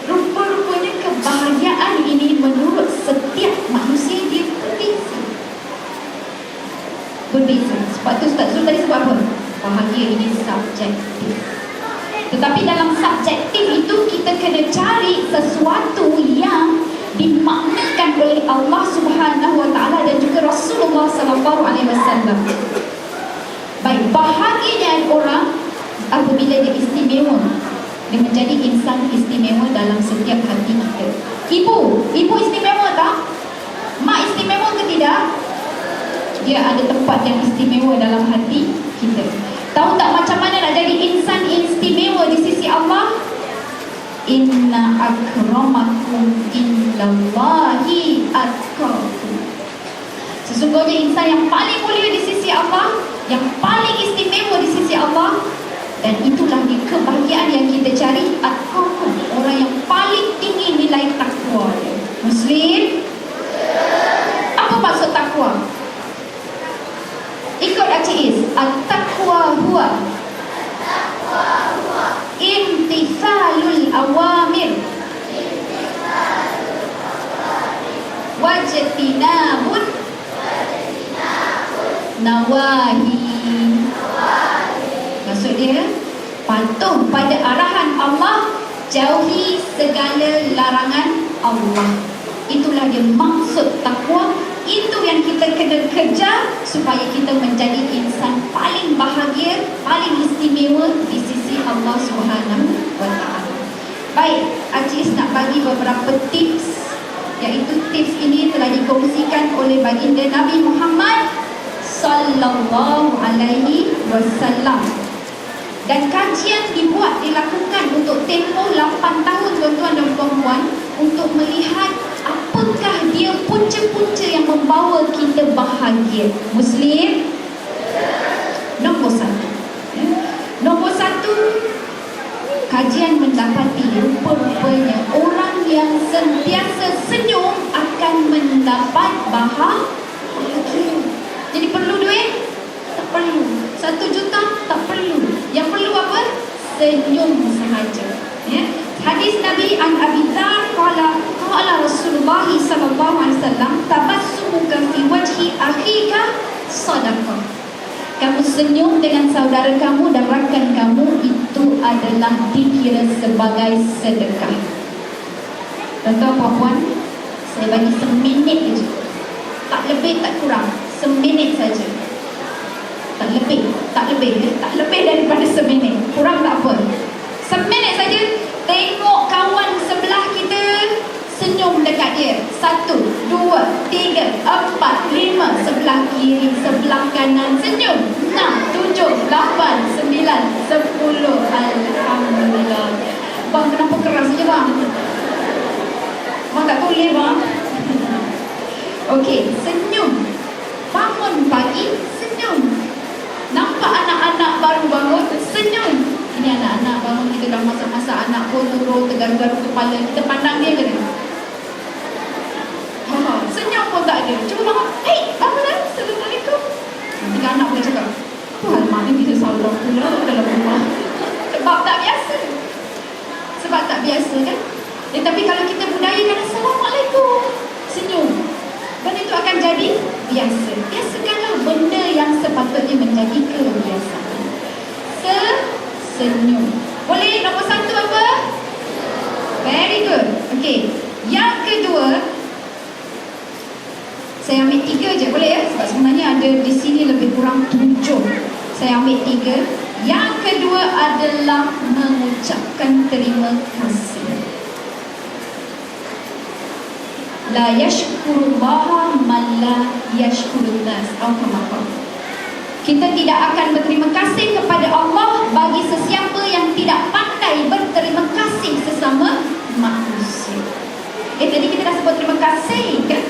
Rupa-rupanya kebahagiaan ini menurut setiap manusia dia berbeza. Sebab tu Ustaz Zul tadi sebut apa? Bahagia ini subjektif. Tetapi dalam subjektif itu kita kena cari sesuatu yang dimaknakan oleh Allah Subhanahu wa Ta'ala dan juga Rasulullah sallallahu alaihi wasallam. Baik, bahagianya orang apabila dia istimewa, dia menjadi insan istimewa dalam setiap hati kita. Ibu istimewa tak? Mak istimewa ke tidak? Dia ada tempat yang istimewa dalam hati kita. Tahu tak macam mana nak jadi insan istimewa di sisi Allah? Inna akramakum indallahi atqakum. Sesungguhnya insan yang paling mulia di sisi Allah yang paling istimewa di sisi Allah, dan itulah kebahagiaan yang kita cari. Atqakum, orang yang paling tinggi nilai takwa dia. Muslim, apa maksud takwa? Ikut Aciz. At-taqwa huwa imtithalul awamir wajtinabun nawahi. Maksud dia, patuh pada arahan Allah, jauhi segala larangan Allah. Itulah dia maksud takwa. Itu yang kita kena kejar supaya kita menjadi insan paling bahagia, paling istimewa di sisi Allah Subhanahu wa Ta'ala. Baik, Aziz nak bagi beberapa tips, iaitu tips ini telah dikongsikan oleh baginda Nabi Muhammad sallallahu alaihi wasallam. Dan kajian dilakukan untuk tempoh 8 tahun, tuan-tuan dan puan-puan, untuk melihat apakah dia punca-punca yang membawa kita bahagia. Muslim, nombor 1. Nombor 1, kajian mendapati rupanya orang yang sentiasa senyum akan mendapat bahagia. Jadi perlu duit? Tak perlu. 1 juta? Tak perlu. Yang perlu apa? Senyum sahaja. Ya. Hadis Nabi an Abi Dzar qala Rasulullah sallallahu alaihi wasallam, tabassumuka fi wajhi akhika sadaqah. Kamu senyum dengan saudara kamu dan rakan kamu, itu adalah dikira sebagai sedekah. Tuan-tuan puan-puan, saya bagi seminit saja. Tak lebih tak kurang. Seminit saja. Tak lebih daripada seminit. Kurang tak apa. Seminit saja. Tengok kawan sebelah kita, senyum dekat dia. 1, 2, 3, 4, 5. Sebelah kiri, sebelah kanan, senyum. 6, 7, 8, 9, 10. Alhamdulillah. Bang, kenapa keras je bang? Bang tak boleh bang. Okey, senyum. Bangun pagi, senyum. Nampak anak-anak baru bangun, senyum. Ini anak-anak bangun, kita dah masak-masak, anak pun turun, tergaru-garu kepala, kita pandang dia ke dia? Senyum pun tak ada. Cuba bangun, hey, bangun dah, Assalamualaikum. Tiga anak boleh cakap, apa hal mak ni bisa salam pula dalam rumah? Sebab tak biasa kan? Tetapi kalau kita budayakan Assalamualaikum, senyum, benda itu akan jadi biasa. Biasakanlah benda yang sepatutnya menjadi kebiasaan. Senyum. Boleh? Nombor 1 apa? Very good. Okey. Yang kedua, saya ambil 3 je, boleh ya? Sebab sebenarnya ada di sini lebih kurang 7. Saya ambil 3. Yang kedua adalah mengucapkan terima kasih. La yashkurullaha man la yashkurun nas. Kita tidak akan berterima kasih kepada Allah bagi sesiapa yang tidak pandai berterima kasih sesama manusia. Tadi kita dah sebut terima kasih kan?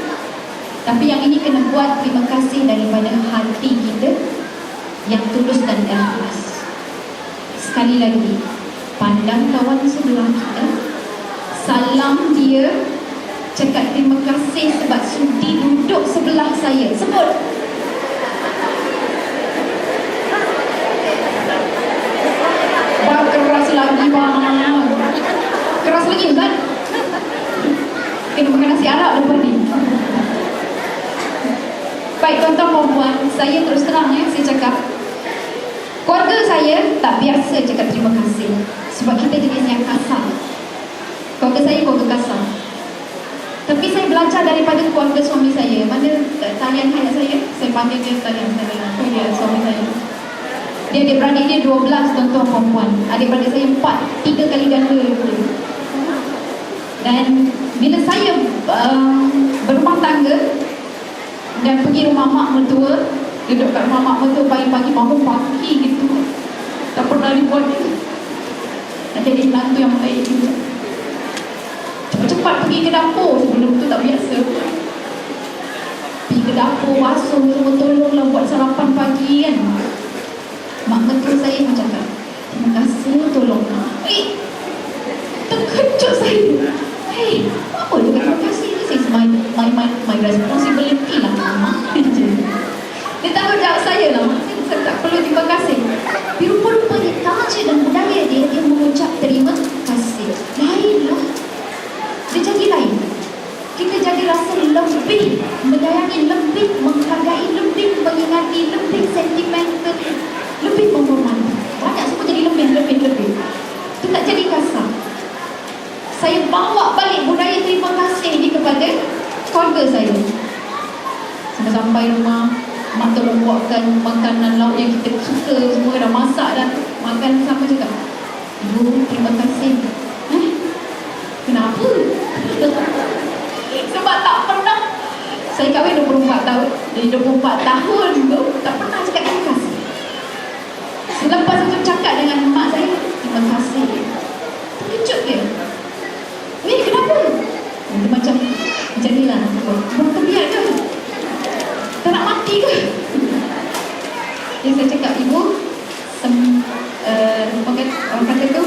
Tapi yang ini kena buat terima kasih daripada hati kita yang tulus dan ikhlas. Sekali lagi, pandang kawan sebelah kita, salam dia, cakap terima kasih sebab sudi duduk sebelah saya. Sebut. Bang, keras lagi bang. Keras lagi Ustaz. Kena makan nasi Arab lepas ni. Baik tuan-tuan perempuan, saya terus terang saya cakap, keluarga saya tak biasa cakap terima kasih. Sebab kita jenis yang kasar. Keluarga saya keluarga kasar. Tapi saya belajar daripada keluarga suami saya. Mana talian hayat saya panggil dia talian dia suami saya. Dia adik-beradik dia 12 tuan-tuan perempuan. Adik-beradik saya 4, 3 kali ganda daripada dia. Dan bila saya berumah tangga dan pergi rumah mak mertua, duduk kat rumah mak mertua pagi-pagi, bangun pagi gitu, tak pernah dibuat dia. Dan jadi menantu yang baik juga. Cepat-cepat pergi ke dapur. Sebelum tu tak biasa. Pergi ke dapur, basuh, semua tolonglah buat sarapan pagi kan. mak mentua saya macam cakap, terima kasih, tolong mak. Terkejut saya. Apa dia kata terima kasih? This is my responsibility lah mak. Dia tahu jawab saya lah, mak. Saya tak perlu terima kasih. Tapi rupa-rupanya culture dan budaya dia mengucap terima kasih. Lain lah. Dia jadi lain. Kita jadi rasa lebih menyayangi, lebih menghargai, lebih mengingati, lebih sentimental, lebih menghormati. Banyak semua jadi lebih. Itu tak jadi kasar. Saya bawa balik budaya terima kasih ini kepada keluarga saya. Sampai rumah, mak tolong buatkan makanan lauk yang kita suka, semua dah masak dah, makan sama juga. Ibu, terima kasih. Kenapa? Sebab tak pernah. Saya kahwin 24 tahun. Jadi 24 tahun tu tak pernah cakap terima kasih. Selepas itu cakap dengan mak saya, terima kasih. Terkejut dia. Ni kenapa? Dia macam ni lah. Buat kebiak ke? Tak nak mati ke? Jadi saya cakap, ibu, orang kata tu,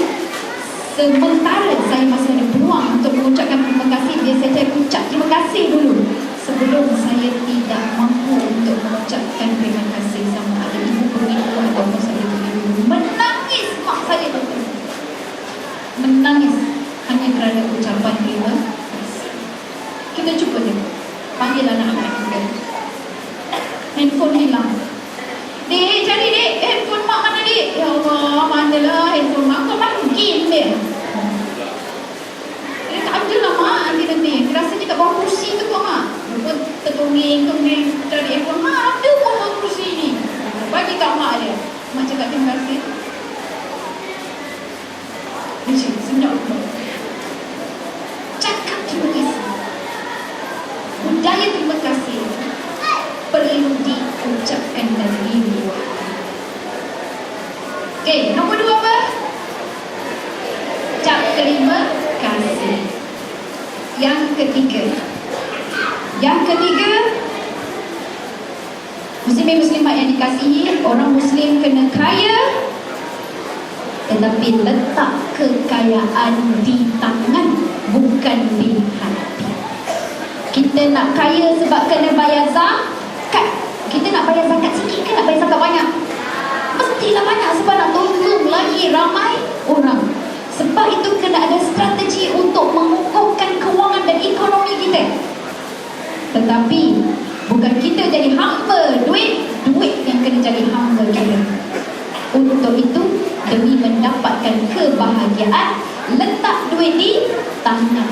sementara saya masih ada peluang untuk mengucapkan terima kasih, biasa saya ucap terima kasih dulu sebelum saya tidak mampu untuk mengucapkan terima kasih sama ada ibu begitu ataupun saya begitu. Menangis mak saya tu. Menangis hanya kerana ucapan terima kasih. Kita cuba tengok. Panggil anak-anak kita. Handphone hilang. Dek, cari dek, handphone mak mana dek? Ya Allah, manalah handphone mak? Kau main game dia. Dia tak ada lah mak, nanti. Rasanya kat bawah kursi tu kok mak. Lepas tertongeng cari handphone mak, ada bawah kursi ni. Bagi kat mak dia. Mak cakap terima kasih. Dia cakap senyap. Cakap terima kasih. Budaya terima kasih perlu diucapkan dan dibuat. Okey, nombor 2 apa? Ucap terima kasih. Yang ketiga, muslimin muslimat yang dikasihi, orang muslim kena kaya, tetapi letak kekayaan di tangan, bukan di hati. Kita nak kaya sebab kena bayar zakat. Kita nak bayar zakat sikit ke nak bayar zakat banyak? Mestilah banyak sebab nak tolong lagi ramai orang. Sebab itu kena ada strategi untuk mengukuhkan kewangan dan ekonomi kita. Tetapi bukan kita jadi hamba duit yang kena jadi hamba kita. Untuk itu, demi mendapatkan kebahagiaan, letak duit di tangan,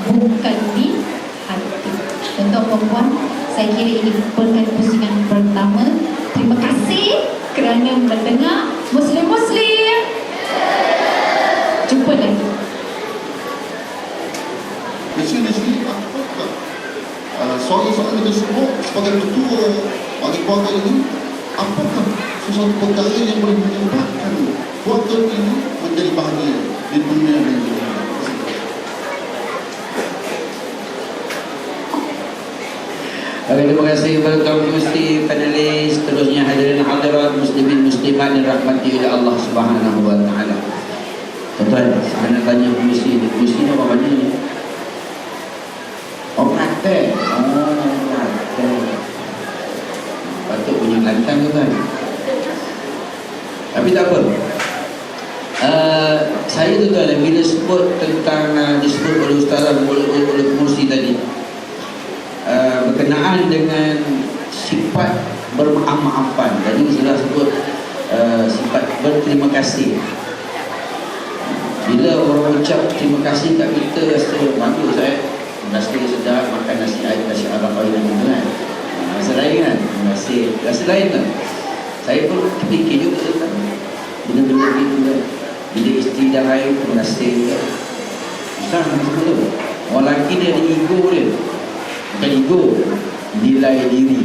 bukan di hati. Untuk perempuan, saya kira ini merupakan pusingan pertama. Terima kasih kerana mendengar. Muslim-muslim, jumpa lagi. Di sini apakah soalan-soalan tersebut sebagai ketua bagi keluarga ini, apakah sesuatu perkara yang boleh menyebabkan keluarga ini menjadi bahagia di dunia dan di akhirat? Terima kasih kepada Tuan Gusti, panelis, seterusnya hadirin hadirat muslimin muslimat yang rahmati oleh Allah Subhanahu wa taala. Tuan-tuan, saya nak tanya Gusti ni apa mana ni? Oh, praktek. Patut punya Kelantan tu kan. Tapi tak apa. Saya tu tuan, bila sebut tentang disebut oleh Ustazah oleh Mursi tadi, berkenaan dengan sifat bermaaf-maafan. Tadi sudah sebut sifat berterima kasih. Bila orang ucap terima kasih kat kita, rasa bagus. Rasa sedap makan nasi arab ayam tu kan. Rasa lain kan. Rasa lain kan. Saya pun terfikir juga tentang benda-benda gitu kan. Bila isteri dah lain, terima kasih. Ustaz macam tu. Orang lelaki dia ada ego dia. Bukan ego, nilai diri.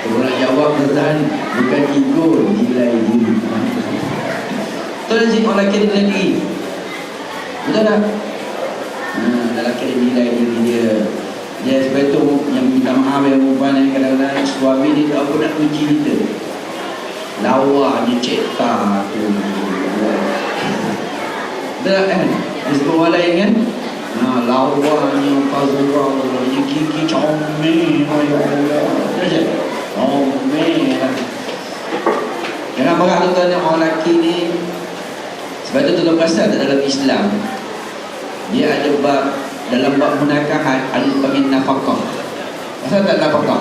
Kalau nak jawab bertahan, bukan ego, nilai diri. Betul tak sih orang lelaki ada nilai diri? Betul tak? Lelaki ada nilai diri dia. Dia sebab itu yang minta maaf yang perempuan yang kadang-kadang suami ni tak apa nak puji kita. Lawa dia cekta tu. Dah kan? Dia sebut orang lain kan? Lawanya Fazura, dia gigi comel, ya Allah. Macam comel lah. Jangan marah tuan-tuan yang orang lelaki ni. Sebab tu tuan perasan dalam Islam, dia ada bab, dalam bab munakahat ada panggil nafkah. Pasal tak nafkah?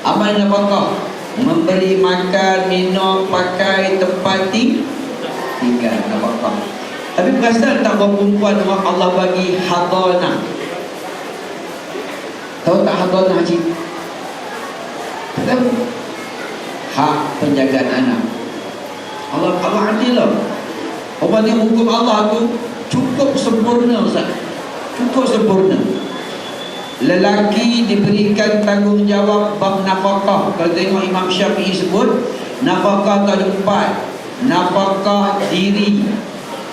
Amal nafkah, memberi makan, minum, pakai, tempat tinggal, nafkah. Tapi perasan tak bahawa perempuan Allah bagi hadanah? Tahu tak hadanah cik? Tahu? Hak penjagaan anak. Allah adil lah. Orang ni hukum Allah tu cukup sempurna, Ustaz. Cukup sempurna. Lelaki diberikan tanggungjawab bab nafkah. Kalau tengok Imam Syafi'i sebut, nafkah tu ada 4. Nafkah diri,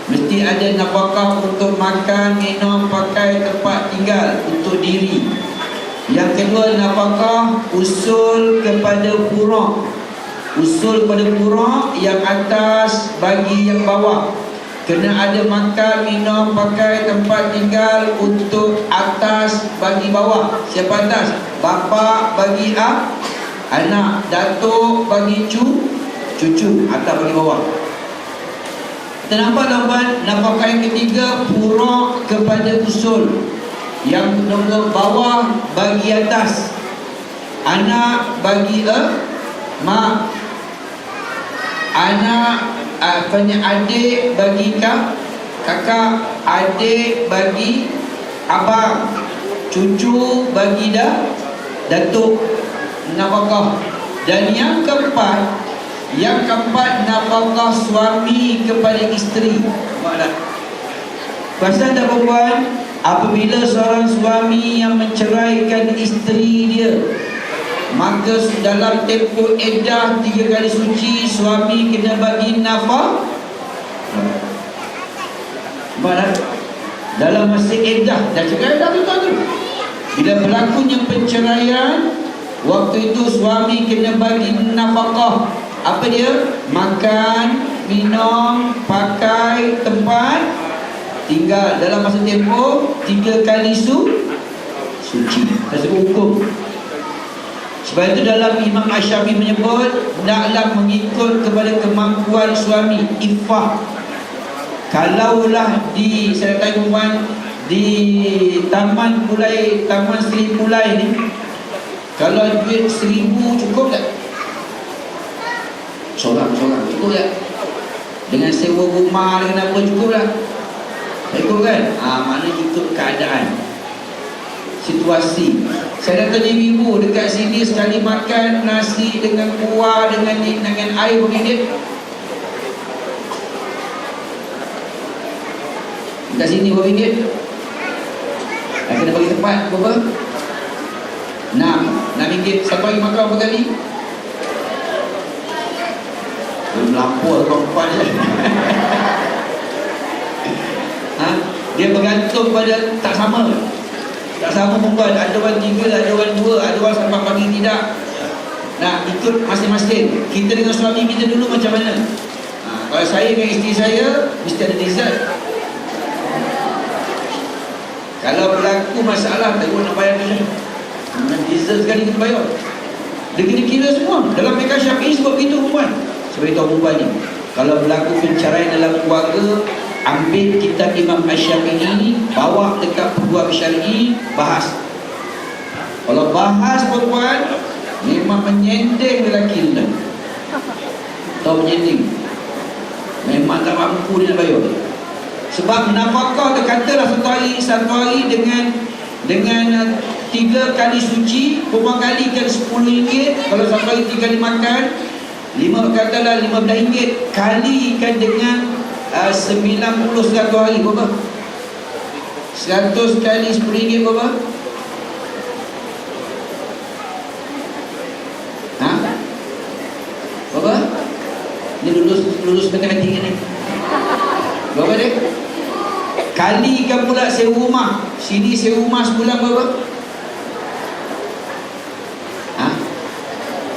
mesti ada nafkah untuk makan, minum, pakai, tempat tinggal untuk diri. Yang kedua, nafkah usul kepada furu'. Usul pada furu' yang atas bagi yang bawah. Kena ada makan, minum, pakai, tempat tinggal untuk atas bagi bawah. Siapa atas? Bapa bagi anak, datuk bagi cucu, atas bagi bawah. Kita nampak tuan-tuan, nafkah yang ketiga furu' kepada usul. Yang nombor bawah bagi atas. Anak bagi mak. Anak adik bagi kakak, adik bagi abang, cucu bagi datuk, nafkah. Dan yang keempat nafkah suami kepada isteri. Nampak tak? Perasan tak perempuan? Apabila seorang suami yang menceraikan isteri dia, maka dalam tempoh iddah 3 kali suci, suami kena bagi nafkah. Nampak tak? Dalam masa iddah, dah cerai dah tu. Bila berlakunya perceraian, waktu itu suami kena bagi nafkah. Apa dia? Makan, minum, pakai, tempat tinggal dalam masa tempoh 3 kali suci. Tersebut hukum. Sebab itu dalam Imam Asy-Syafi'i menyebut, hendaklah mengikut kepada kemampuan suami, iffah. Kalaulah saya tanya di Taman Seri Pulai ni, kalau duit 1,000 cukup tak? Seorang cukup tak? Dengan sewa rumah, dengan apa cukup tak? Cukup kan? Maknanya ikut keadaan, situasi. Saya dah tanya ibu dekat sini, sekali makan nasi dengan kuah dengan air RM1. Dekat sini RM1. Kena bagi tempat berapa? 6 satu hari makan berapa kali? Melampau perempuan je. Dia bergantung pada tak sama perempuan. Ada orang 3, ada orang 2, ada orang sampai pagi tidak. Ikut masing-masing. Kita dengan suami kita dulu macam mana? Kalau saya dengan isteri saya, mesti ada dessert. Kalau berlaku masalah, tak nak bayar dulu. Dessert sekali kita bayar. Dia kena kira semua. Dalam Fiqh Syafi'i sebab begitu perempuan. Sebab itu perempuan ni, kalau berlaku perceraian dalam keluarga, ambil kitab Imam Asy-Syafi'i, bawa dekat peguam syar'i, bahas. Kalau bahas perempuan, memang menyendeng lelaki dia. Tahu menyendeng? Memang tak mampu dia nak bayar. Sebab nafkah dia katalah satu hari dengan 3 kali suci, perempuan kalikan RM10. Kalau satu hari 3 kali makan, katalah RM15, kalikan dengan 90 satu hari berapa? 100 kali RM10 berapa? Berapa? Ni lulus matematik ni. Berapa dia? Kalikan pula sewa rumah. Sini sewa rumah sebulan berapa?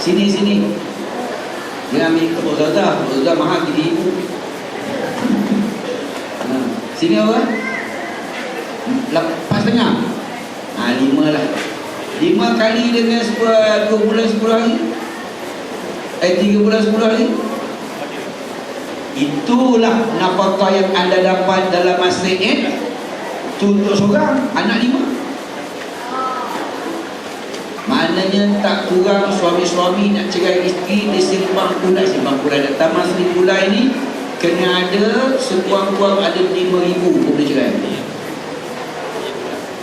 Sini. Dia ambil Tok Zaza mahal RM3,000. Sini apa? 4,5. 5 lah. 5 kali dengan 2 bulan 10 hari. 3 bulan 10 hari. Itulah nafkah yang anda dapat dalam masa Eid. Untuk seorang anak 5. Maknanya tak kurang suami-suami nak cerai isteri, dia simpang pula datang masa bulan ni kena ada sekurang-kurang ada 5,000 pun boleh cerai.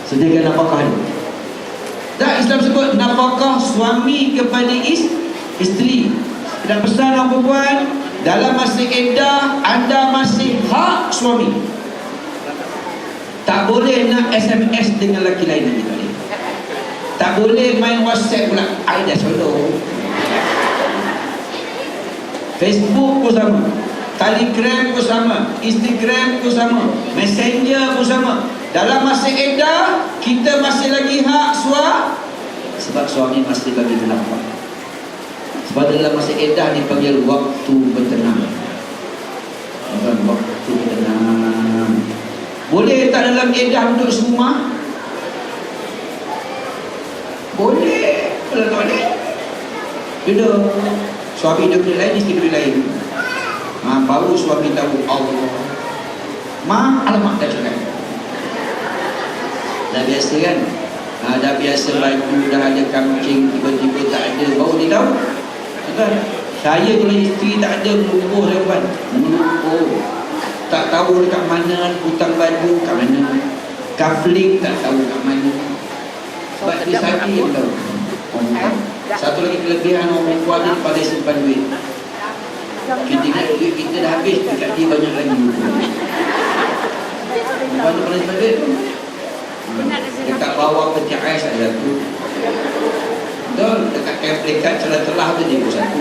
Sediakan nafkah ni. Tak, Islam sebut nafkah suami kepada isteri. Dan pesan orang perempuan, dalam masa iddah anda masih hak suami. Tak boleh nak SMS dengan lelaki lain lagi. Tak boleh main WhatsApp pula. I dah solo. Facebook pun sama, Telegram pun sama, Instagram pun sama, Messenger pun sama. Dalam masa iddah kita masih lagi hak sebab suami masih lagi bernafkah. Sebab dalam masa iddah dipanggil waktu bertenang. Bukan waktu bertenang. Boleh tak dalam iddah duduk serumah? Boleh. Kalau tak boleh, duduk. Suami dia beli lain, isteri beli lain. Baru suami tahu Allah. Alamak dah cerai. Dah biasa kan? Dah biasa baju, dah ada kancing, tiba-tiba tak ada, baru dia tahu. Kan? Saya kalau isteri tak ada, melukuh saya bukan. Melukuh. Tak tahu dekat mana hutang baju, kat mana. Kafling tak tahu kat mana. Sebab dia sakit yang tahu. Satu lagi kelebihan orang perempuan ni pada simpan duit. Kita ingat duit kita dah habis, dekat dia banyak lagi. Perempuan tu pernah simpan duit tu. Dekat bawah peti ais ada satu. Betul, dekat kafling celah-celah tu dia pun satu.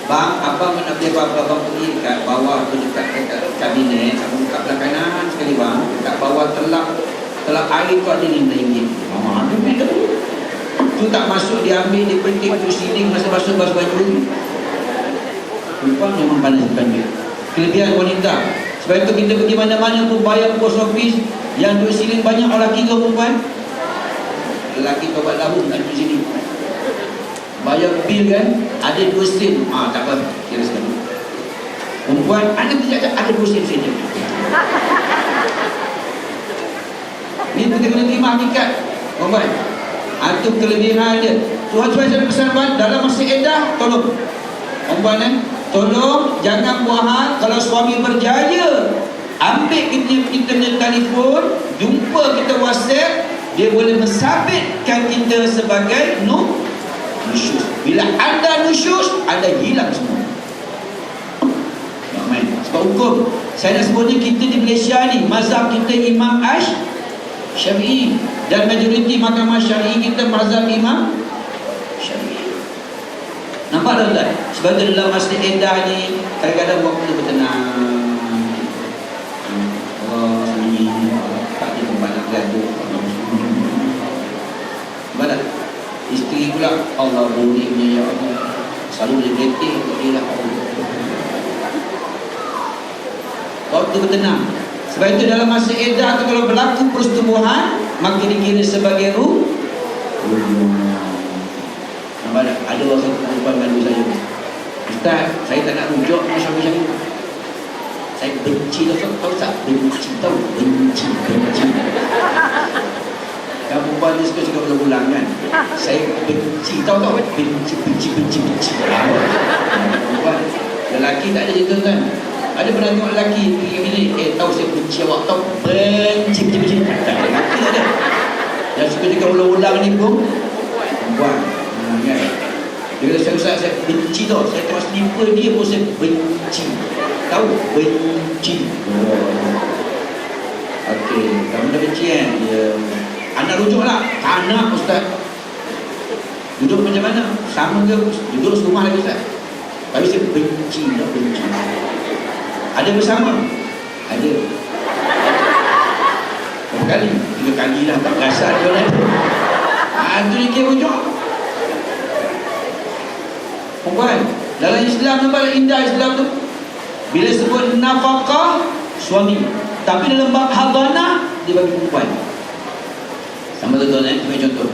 Bang, abang nak beli apa-apa, abang pergi kat bawah tu dekat kabinet, abang buka belah kanan sekali bang, dekat bawah telap air tu ada RM5. Ada duit tu. Tu tak masuk, dia ambil, dia penting tu siling masa basuh baju. Perempuan memang pandai simpan duit. Kelebihan wanita. Sebab itu kita pergi mana-mana pun bayar post office, yang duit siling banyak orang lelaki ke perempuan? Lelaki tobat lahum tak duit sini. Bayar bil kan, ada 2 sen. Tak apa, kira sekali. Perempuan, ada tidak ada 2 sen saja. Ni kita kena terima hakikat. Perempuan, itu kelebihan dia. Tuhan saya pesan buat dalam masa iddah, tolong perempuan tolong jangan buat hal. Kalau suami berjaya ambil kita punya telefon, jumpa kita WhatsApp, dia boleh mensabitkan kita sebagai nusyus. Bila anda nusyus, anda hilang semua. Sebab hukum saya nak sebut ni, kita di Malaysia ni mazhab kita Imam Syafi'i, dan majoriti mahkamah syar'i kita mazhab Imam Syafi'i. Nampak tak tuan? Sebab tu dalam masa iddah ni kadang-kadang waktu bertenang. Allah sembunyi, tak ada tempat nak gaduh. Nampak tak? Isteri pula, Allah bolehnya ya Allah, selalu dia letih untuk dia lah. Waktu bertenang. Sebab itu dalam masa iddah tu kalau berlaku persetubuhan, maka dikira sebagai nampak tak? Ada orang satu perempuan malu saya, Ustaz, saya tak nak rujuk dengan suami saya. Saya benci tahu tak? Benci. Kan perempuan ni suka ulang-ulang kan? Saya benci, tahu tak? Benci. Perempuan, lelaki tak ada cerita kan? Ada pernah tengok lelaki pergi bilik, tahu saya benci awak, tahu benci. Tak ada lelaki ada. Yang suka juga ulang-ulang ni pun perempuan. Kan? Dia kata, Ustaz, saya benci tau. Saya tengok slipper dia pun saya benci. Tahu? Benci. Okey, kamu dah benci kan? Ya. Anda rujuk lah. Tak nak Ustaz. Duduk macam mana? Sama ke? Duduk serumah lagi Ustaz. Tapi saya benci. Ada bersama? Ada. Berapa kali? 3 kali lah, tak berasa dia lah. Itu dia kira rujuk. perempuan. Dalam Islam nampak indah Islam tu. Bila sebut nafkah, suami. Tapi dalam bab hadanah, dia bagi perempuan. Sama tuan-tuan sebagai contoh.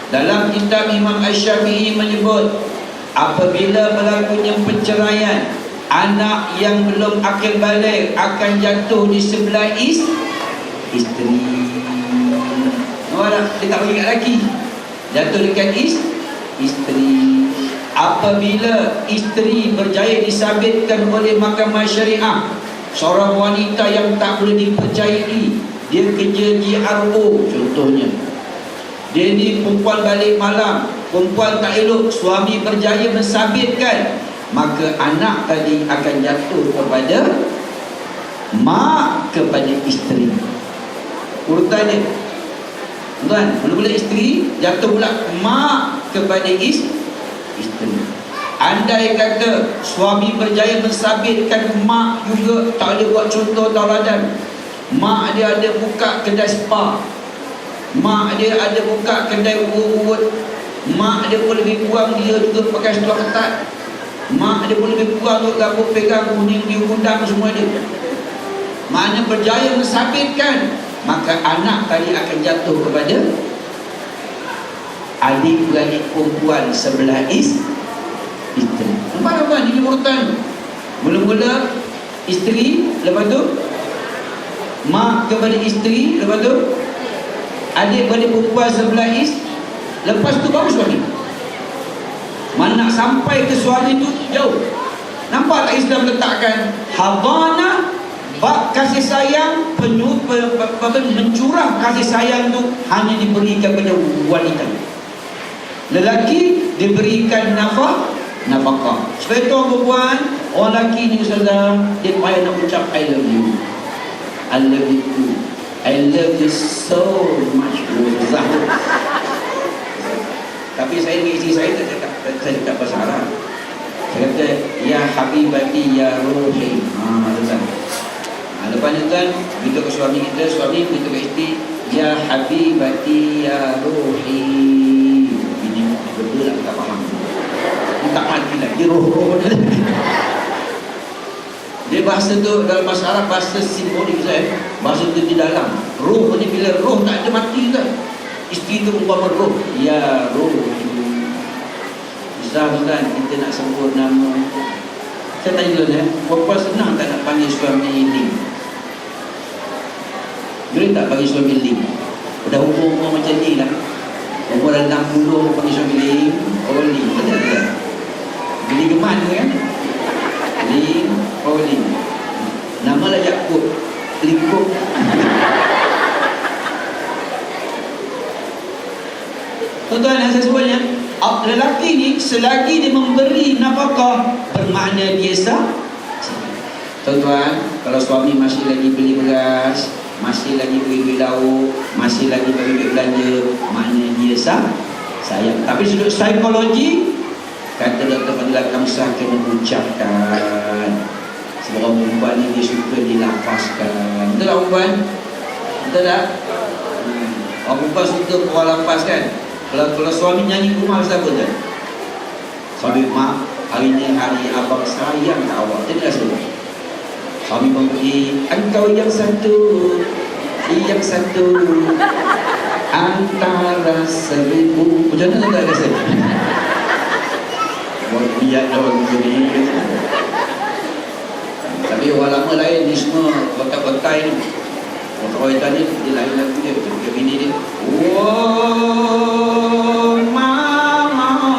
Dalam kitab Imam Asy-Syafi'i menyebut, apabila berlakunya perceraian, anak yang belum akil baligh akan jatuh di sebelah isteri. Nampak, dia tak bagi kat lelaki, jatuh dekat isteri. Apabila isteri berjaya disabitkan oleh mahkamah syariah, seorang wanita yang tak boleh dipercayai, dia kerja GRO contohnya, dia ni perempuan balik malam, perempuan tak elok, suami berjaya mensabitkan, maka anak tadi akan jatuh kepada mak kepada isteri. Urutannya, tuan, mula-mula isteri, jatuh pula mak kepada isteri. Andai kata suami berjaya mensabitkan, mak juga tak boleh buat contoh tauladan. Mak dia ada buka kedai spa, mak dia ada buka kedai urut-urut, mak dia pun lebih kurang dia juga pakai seluar ketat, mak dia pun lebih kurang untuk gabung pegang kuning di undang semua dia. Maknanya berjaya mensabitkan, maka anak tadi akan jatuh kepada adik-beradik perempuan sebelah isteri. Nampak apa? Ini urutan. Mula-mula isteri, lepas tu mak kepada isteri, lepas tu adik-beradik perempuan sebelah isteri, lepas tu baru suami. Mana nak sampai ke suami tu jauh. Nampak tak Islam letakkan hadanah, bab kasih sayang, mencurah kasih sayang tu hanya diberikan kepada wanita. Lelaki diberikan nafkah. Supaya tuan perempuan, orang lelaki ni ustazah, dia payah nak ucap I love you, I love you too, I love you so much. Tapi saya dengan isteri saya saya cakap bahasa Arab. Saya kata ya habibati ya ruhi. Lepas ni kan kita ke suami kita, suami kita ke isteri, ya habibati ya ruhi. Ini berdua tak faham. Tak mati lagi roh dia. Dia bahasa tu dalam bahasa Arab, bahasa simbolik saya. Bahasa tu di dalam. Roh ni bila roh tak ada mati tak. Isteri tu umpama roh. Ya roh. Bisa kan kita nak sebut nama. Saya tanya dulu perempuan senang tak nak panggil suami Ling? Boleh tak panggil suami Ling? Dah umur macam ni lah. Umur dah 60 panggil suami Ling. Oh Ling, betul tak? Beli geman tu kan? Ling, oh Ling. Nama lah Yaakob, Lingkup. Tuan-tuan yang saya sebutnya, lelaki ni selagi dia memberi nafkah, bermakna dia sah. Tuan-tuan, kalau suami masih lagi beli beras, masih lagi beli lauk, masih lagi bagi duit belanja, makna dia sah sayang. Tapi sudut psikologi, kata Dr. Fadilah Kamsah, kena ucapkan. Sebab orang perempuan ni dia suka dilafazkan. Betul tak perempuan? Betul tak? Orang perempuan suka orang lafazkan. Kalau suami nyanyi rumah siapa tu? Suami, mak, hari ni hari abang sayang kat awak. Dia dah sebut. Suami pun pergi, engkau yang satu antara 1000. Macam mana tak rasa? Biar orang begini. Tapi orang lama lain ni semua kotak-kotak ni. Kotak-kotak ni dia lain lagu dia, dia bini dia. Oh mama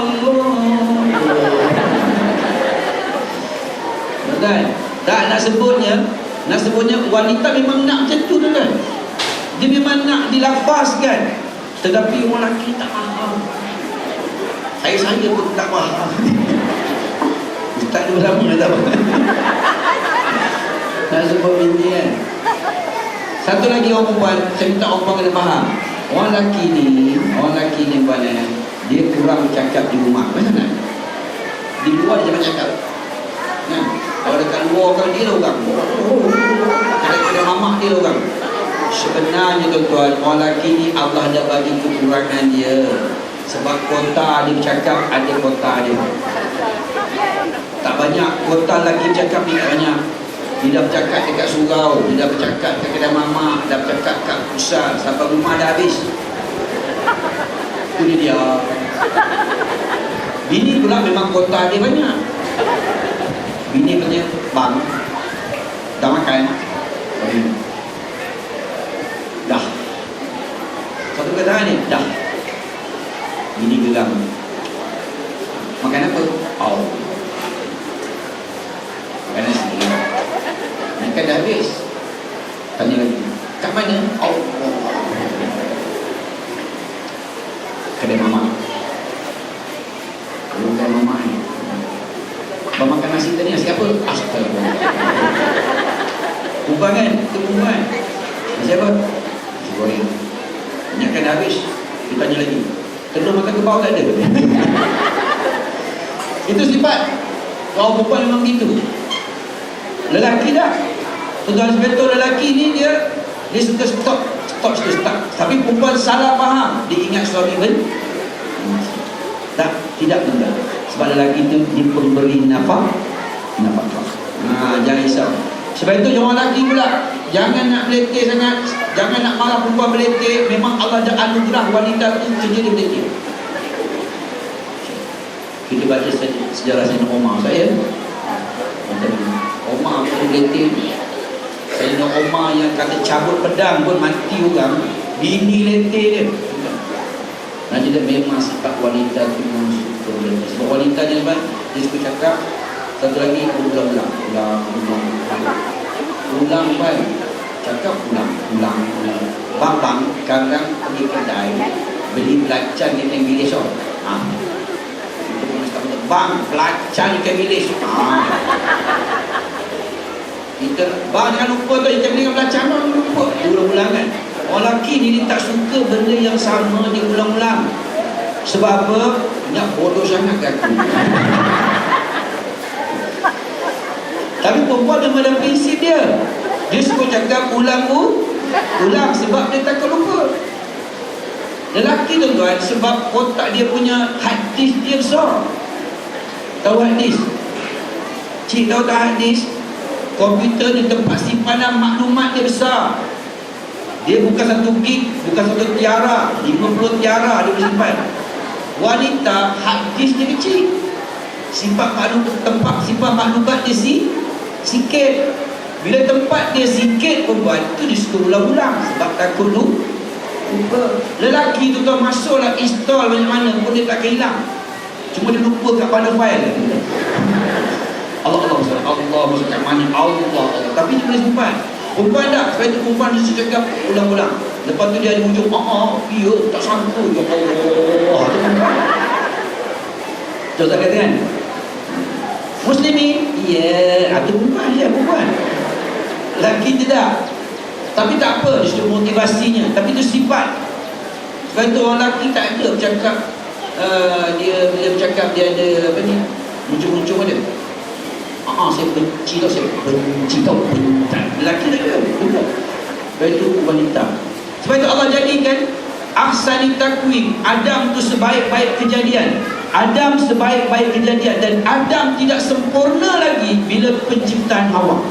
kan? Tak nak sebutnya wanita memang nak macam tu kan? Dia memang nak dilafazkan. Tetapi orang lelaki tak faham. Saya pun tak faham. Ustaz dia bersama dah tak faham. Nak sebut bini kan. Satu lagi orang perempuan, saya minta orang perempuan kena faham. Orang lelaki ni buatnya, dia kurang cakap di rumah. Macam mana? Di luar dia jangan cakap. Kan? Kalau dekat luar kan dia lah orang. Kadang-kadang mamak dia lah orang. Sebenarnya tuan-tuan, orang lelaki ni Allah dah bagi kekurangan dia. Sebab kota dia bercakap, ada kota dia. Tak banyak kota lagi cakap ni, tak banyak. Dia dah bercakap dekat surau, dia dah bercakap dekat kedai mamak, dah bercakap kat pusat, sampai rumah dah habis. Itu dia. Bini pula memang kota dia banyak. Bini punya, bang, dah makan? Dah. Satu kata ni, dah. Bini geram. Makan apa? Oh. Makan nasi. Makan dah habis. Tanya lagi, kat mana? Oh. Kedai mamak. Kedai mamak ni. Abang makan nasi tadi, nasi apa? Astagfirullah. Perempuan kan? Itu perempuan. Nasi apa? Nasi goreng. Minyak kan dah habis. Dia tanya lagi, telur makan ke bawah tak ada? Itu sifat. Kalau perempuan memang gitu. Lelaki dah. Tuan-tuan sebetul, lelaki ni dia suka stop. Tapi perempuan salah faham. Dia ingat suami tak, tidak benar. Sebab lelaki itu dia pemberi nafkah. Jangan risau. Sebab itu orang lelaki pula, jangan nak beletih sangat, jangan nak marah perempuan beletih. Memang Allah dah anugerah wanita tu kerja dia beletih. Kita baca sejarah Sayyidina Umar. Umar pun beletih. Sayyidina Umar yang kata cabut pedang pun mati orang, bini letih dia. Nah, jadi memang sifat wanita tu memang suka beletih. Sebab wanita ni dia suka cakap. Satu lagi, ulang kan, cakap ulang. Bang, sekarang pergi kedai beli belacan ikan bilis. Itu pun mesti kata, bang, belacan ikan bilis. Kita, bang, jangan lupa tu ikan bilis dengan belacan, bang, lupa. Ulang-ulang kan. Orang lelaki ni dia tak suka benda yang sama diulang-ulang. Sebab apa? Nak bodoh sangat ke aku. Tapi perempuan memang ada prinsip dia. Dia suka cakap ulang sebab dia takut lupa. Lelaki tuan-tuan, sebab otak dia punya hadis dia besar. Tahu hadis? Cik tahu tak hadis? Komputer ni tempat simpanan maklumat dia besar. Dia bukan 1 gig, bukan 1 tiara, 50 tiara dia boleh simpan. Wanita hadis dia kecil. Tempat simpan maklumat dia sikit. Bila tempat dia sikit perempuan tu dia suka ulang-ulang sebab takut lupa. Lelaki tu tuan masuklah install banyak mana pun dia tak hilang. Cuma dia lupa kat pada file. Allah masuk kat mana Allah. Tapi dia boleh simpan. Perempuan tak, sebab itu perempuan dia cakap ulang-ulang. Lepas tu dia ada hujung, ya tak sangka, ya Allah. Contoh kata kan, Muslimin, ya, ada perempuan. Lelaki tidak. Tapi tak apa, dia sudah motivasinya. Tapi itu sifat. Sebab itu orang lelaki tak ada bercakap, dia bila bercakap dia ada apa ni, muncul-muncul ada. Saya benci tau. Lelaki tak ada. Sebab itu wanita. Sebab itu Allah jadikan ahsani takwim. Adam tu sebaik-baik kejadian. Adam sebaik-baik kejadian. Dan Adam tidak sempurna lagi bila penciptaan Hawa.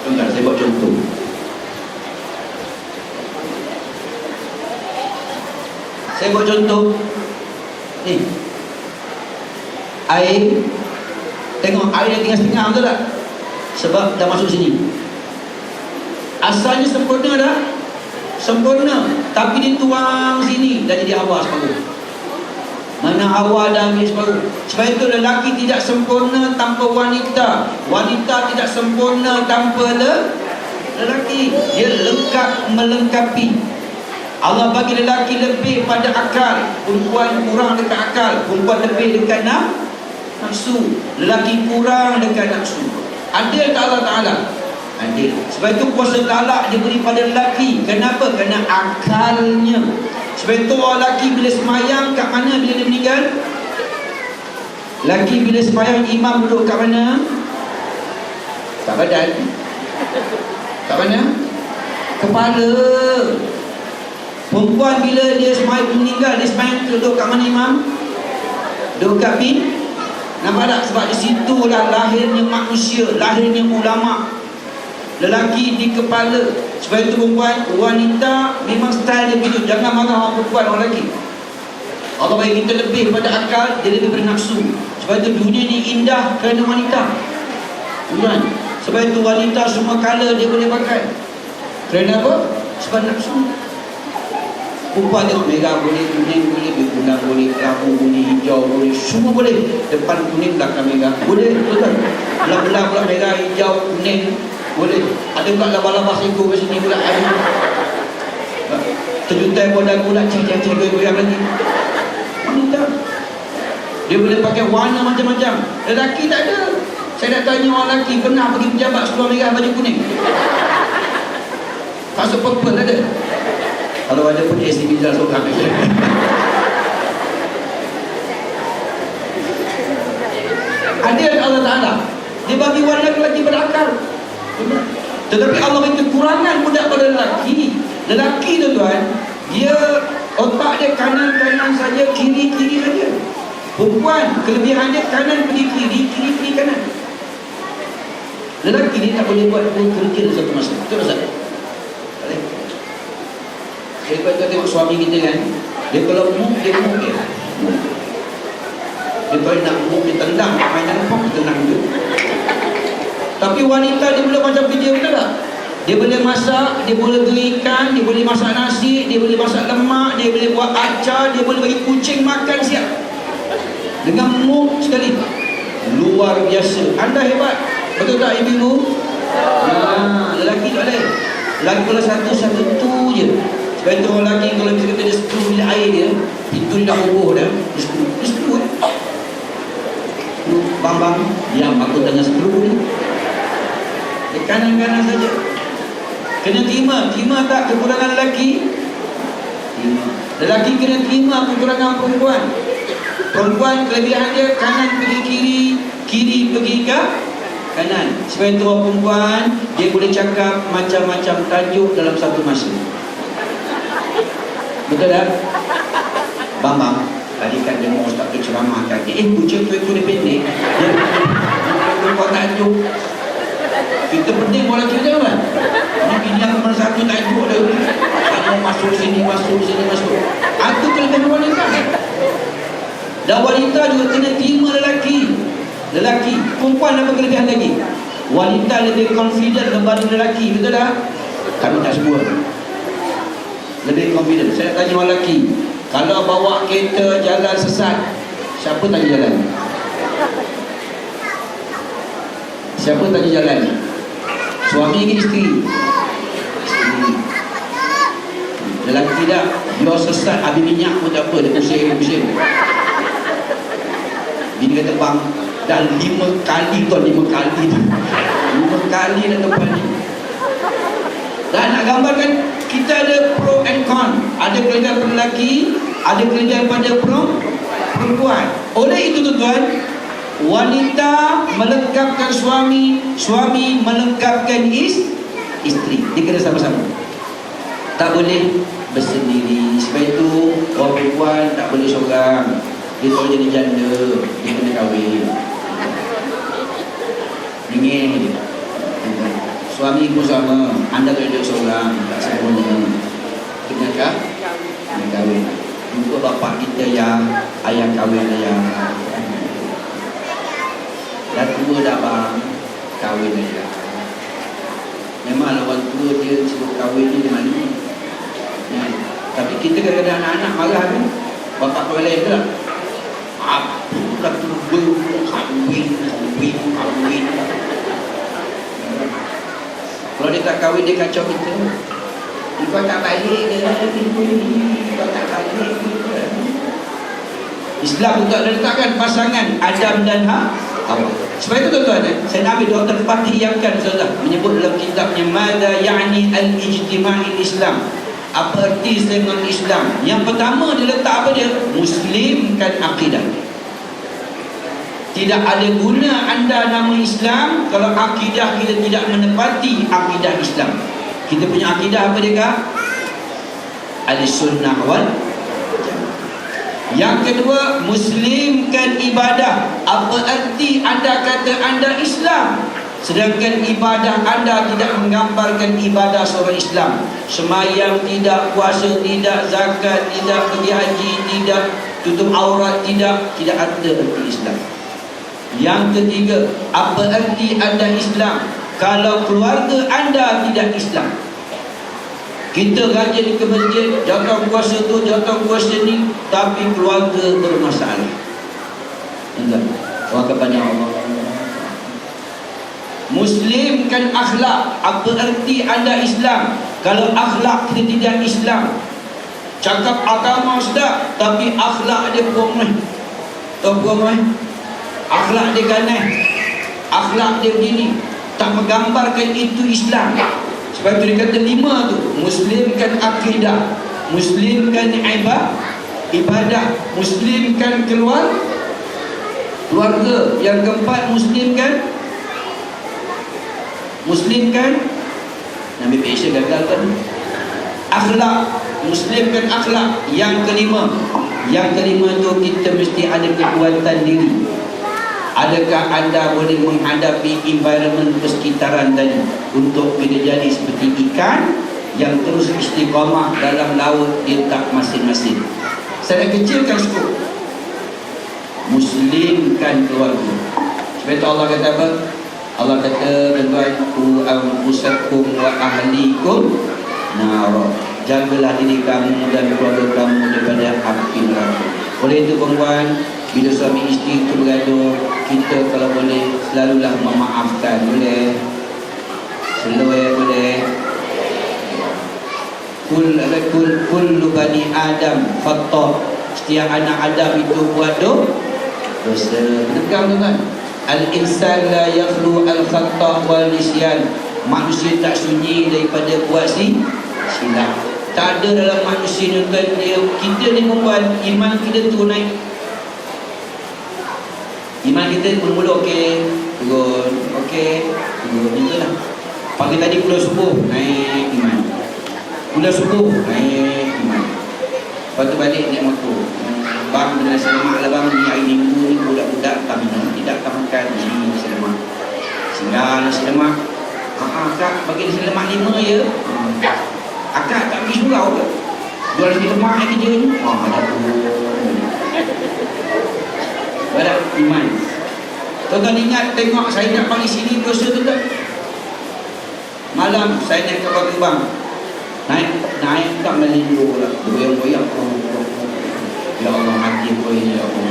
Tuan-tuan, saya buat contoh. Ni air. Tengok air dah tinggal setengah, betul tak? Sebab dah masuk sini. Asalnya sempurna dah. Sempurna. Tapi dituang sini, dah jadi Hawa separuh. Mana Hawa dah ambil separuh. Sebab itu lelaki tidak sempurna tanpa wanita. Wanita tidak sempurna tanpa lelaki. Dia lengkap melengkapi. Allah bagi lelaki lebih pada akal, perempuan kurang dekat akal, perempuan lebih dekat nafsu, lelaki kurang dekat nafsu. Adil tak Allah Ta'ala? Adil. Sebab itu kuasa talak dia beri pada lelaki. Kenapa? Kerana akalnya. Sebab itu orang lelaki bila semayang kat mana bila dia meninggal? Lelaki bila semayang imam duduk kat mana? Kat badan. Kat mana? Kepala. Perempuan bila dia semayang meninggal, dia semayang duduk kat mana imam? Duduk kat Nampak tak? Sebab di situlah lahirnya manusia, lahirnya ulama. Lelaki di kepala. Sebab itu perempuan, wanita memang style dia begitu. Jangan marah orang perempuan, orang lelaki. Allah bagi kita lebih pada akal, dia lebih bernafsu. Sebab itu dunia ni indah kerana wanita. Bukan? Sebab itu wanita semua color dia boleh pakai. Kerana apa? Sebab nafsu. Perempuan tengok merah boleh, kuning boleh, biru kuning boleh, kelabu boleh, hijau boleh, semua boleh. Depan kuning, belakang merah boleh, betul. Belah-belah pula merah, hijau, kuning boleh. Ada pula laba-laba sego kat sini pula ada. Terjutai bola pula cek-cek goyang lagi. Wanita dia boleh pakai warna macam-macam. Lelaki tak ada. Saya nak tanya orang lelaki pernah pergi pejabat seluar merah baju kuning? Masuk purple ada? Kalau ada pun SDB jalan seorang. Ada Allah Ta'ala, dia bagi warna lelaki berakal. Tetapi Allah bagi kekurangan budak pada lelaki. Lelaki tu tuan, dia otak dia kanan-kanan saja, kiri-kiri saja. Perempuan, kelebihan dia kanan pergi kiri, kiri pergi kanan. Lelaki ni tak boleh buat dua kerja satu masa. Betul tak? Tak boleh. Kita tengok suami kita kan, dia kalau move, dia move dia. Dia kalau nak move, dia tendang, mainan pop, dia tendang juga. Tapi wanita dia boleh macam kerja, betul tak? Dia boleh masak, dia boleh goreng ikan, dia boleh masak nasi, dia boleh masak lemak, dia boleh buat acar, dia boleh bagi kucing makan siap. Dengan move sekali. Luar biasa. Anda hebat. Betul tak ibu-ibu? Lelaki tak boleh. Lelaki kalau satu tu je. Sebab itu orang lelaki kalau kita kata dia skru bilik air dia, pintu dia dah roboh dah. Dia skru kan? Bang, diam aku tanya skru ni. Dia kanan-kanan saja. Kena terima tak kekurangan lelaki? Terima. Lelaki kena terima kekurangan perempuan. Perempuan kelebihan dia kanan pergi kiri, kiri pergi ke kanan. Sebab itu orang perempuan dia boleh cakap macam-macam tajuk dalam satu masa. Betul tak? Bang, tadi kan dengar ustaz tu ceramahkan. Kucing tu dia pendek. Dia buat tajuk. Kita penting bola kita kan? Ini aku mana satu tajuk dia. Kamu masuk sini. Itu kelebihan wanita. Dan wanita juga kena terima lelaki. Perempuan apa kelebihan lagi? Wanita lebih confident berbanding lelaki, betul tak? Kami tak semua lebih confident. Saya nak tanya orang lelaki, kalau bawa kereta jalan sesat, siapa tanya jalan? Siapa tanya jalan? Suami ke isteri? Isteri. Lelaki tak, dia sesat habis minyak pun tak apa, dia pusing. Bini kata bang, dah 5 kali dah depan ni. Dan nak gambarkan, kita ada pro and con. Ada kelebihan pada lelaki, ada kelebihan pada perempuan. Oleh itu tuan-tuan, wanita melengkapkan suami, suami melengkapkan isteri. Dia kena sama-sama. Tak boleh bersendiri. Sebab itu orang perempuan tak boleh seorang. Dia kalau jadi janda, dia kena kahwin. Dingin. Suami pun sama. Anda kalau jadi seorang, tak sempurna. Kenakah? Kena kahwin. Untuk bapak kita yang ayah kahwin ayah. Dah tua dah bang, kahwin ayah. Memanglah orang tua dia sebut kahwin ni mana ni. Tapi kita kadang-kadang anak-anak marah kan. Bapak kau lain ke tak? Apa dah tua kahwin. Kalau dia tak kahwin, dia kacau kita. Kau tak balik ke? Kau tak balik ke? Islam tak letakkan pasangan Adam dan Hawa. Sebab itu tuan-tuan, saya nak ambil Dr. Fatih Yakan menyebut dalam kitabnya Mada Ya'ni Al-Ijtima'i Islam. Apa arti segmen Islam? Yang pertama dia letak apa dia? Muslimkan akidah. Tidak ada guna anda nama Islam kalau akidah kita tidak menepati akidah Islam. Kita punya akidah apa dia kak? Al-Sunnah wal Jamaah. Yang kedua, muslimkan ibadah. Apa arti anda kata anda Islam, sedangkan ibadah anda tidak menggambarkan ibadah seorang Islam? Semayang tidak, puasa tidak, zakat tidak, pergi haji tidak, tutup aurat tidak ada arti Islam. Yang ketiga, apa arti anda Islam kalau keluarga anda tidak Islam? Kita rajin ke masjid, jatuh puasa tu, jatuh puasa ni, tapi keluarga bermasalah. Enggak, kepada Allah. Muslimkan akhlak. Apa arti anda Islam kalau akhlak kita tidak Islam? Cakap agama sudah, tapi akhlak dia beromeh. Tahu beromeh? Akhlak dia ganas, akhlak dia begini, tak menggambarkan itu Islam. Sebab itu dia kata 5 tu, muslimkan akidah, muslimkan ibadah, muslimkan keluarga. Yang keempat, muslimkan Nabi Aisyah gagal kan? Akhlak, muslimkan akhlak. Yang kelima tu kita mesti ada kekuatan diri. Adakah anda boleh menghadapi environment persekitaran tadi untuk kita jadi seperti ikan yang terus istiqamah dalam laut di tak masing-masing? Saya kecilkan skop. Muslimkan keluarga. Sebab itu Allah kata apa? Allah kata, "Qu anfusakum wa ahlikum nar." Jagalah diri kamu dan keluarga kamu daripada api neraka. Oleh itu perempuan, bila suami isteri itu bergaduh, kita kalau boleh selalulah memaafkan. Boleh? Boleh. Kullu bani Adam khata'. Setiap anak Adam itu buat dosa. Dengar tuan. Al-insan la yakhlu al-khata' wal nisyan. Manusia tak sunyi daripada buat silap. Tak ada dalam manusia ni tuan, kita ni perempuan, iman kita tu naik. Iman kita mula-mula okey, turun, itu lah. Pagi tadi pulau subuh, naik iman. Pulau subuh, naik iman. Lepas tu balik naik motor. Bang, dengan nasi lemak lah bang, ni hari minggu ni budak-budak tak minum, tidak tak makan nasi lemak. Singgah nasi lemak. Kak, bagi nasi lemak 5 ya. Akak tak pergi surau ke? Jual nasi lemak yang kerja ni. Ada tu. Badak iman. Tuan-tuan ingat tengok saya nak panggil sini dosa tu tak? Malam saya naik kapal terbang. Naik tak melindu lah. Goyang-goyang. Ya Allah, hati goyang. Ya Allah.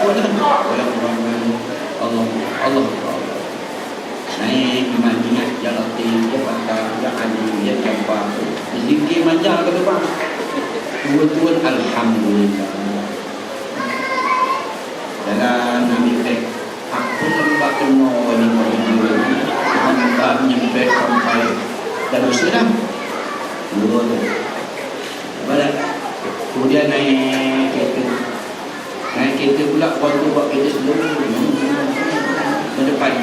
Goyang-goyang. Allah. Naik iman, ingat Ya Latif, Ya Fatah, Ya Alim, Ya Jabbar. Zikir manjang ke bang? Turun-turun Alhamdulillah. Dalam nampak aku nampak kena ni video ni. Nampak nyampe sampai dah sudah. Turun. Balik. Kemudian naik kereta pula waktu buat kereta sendiri. Mendepan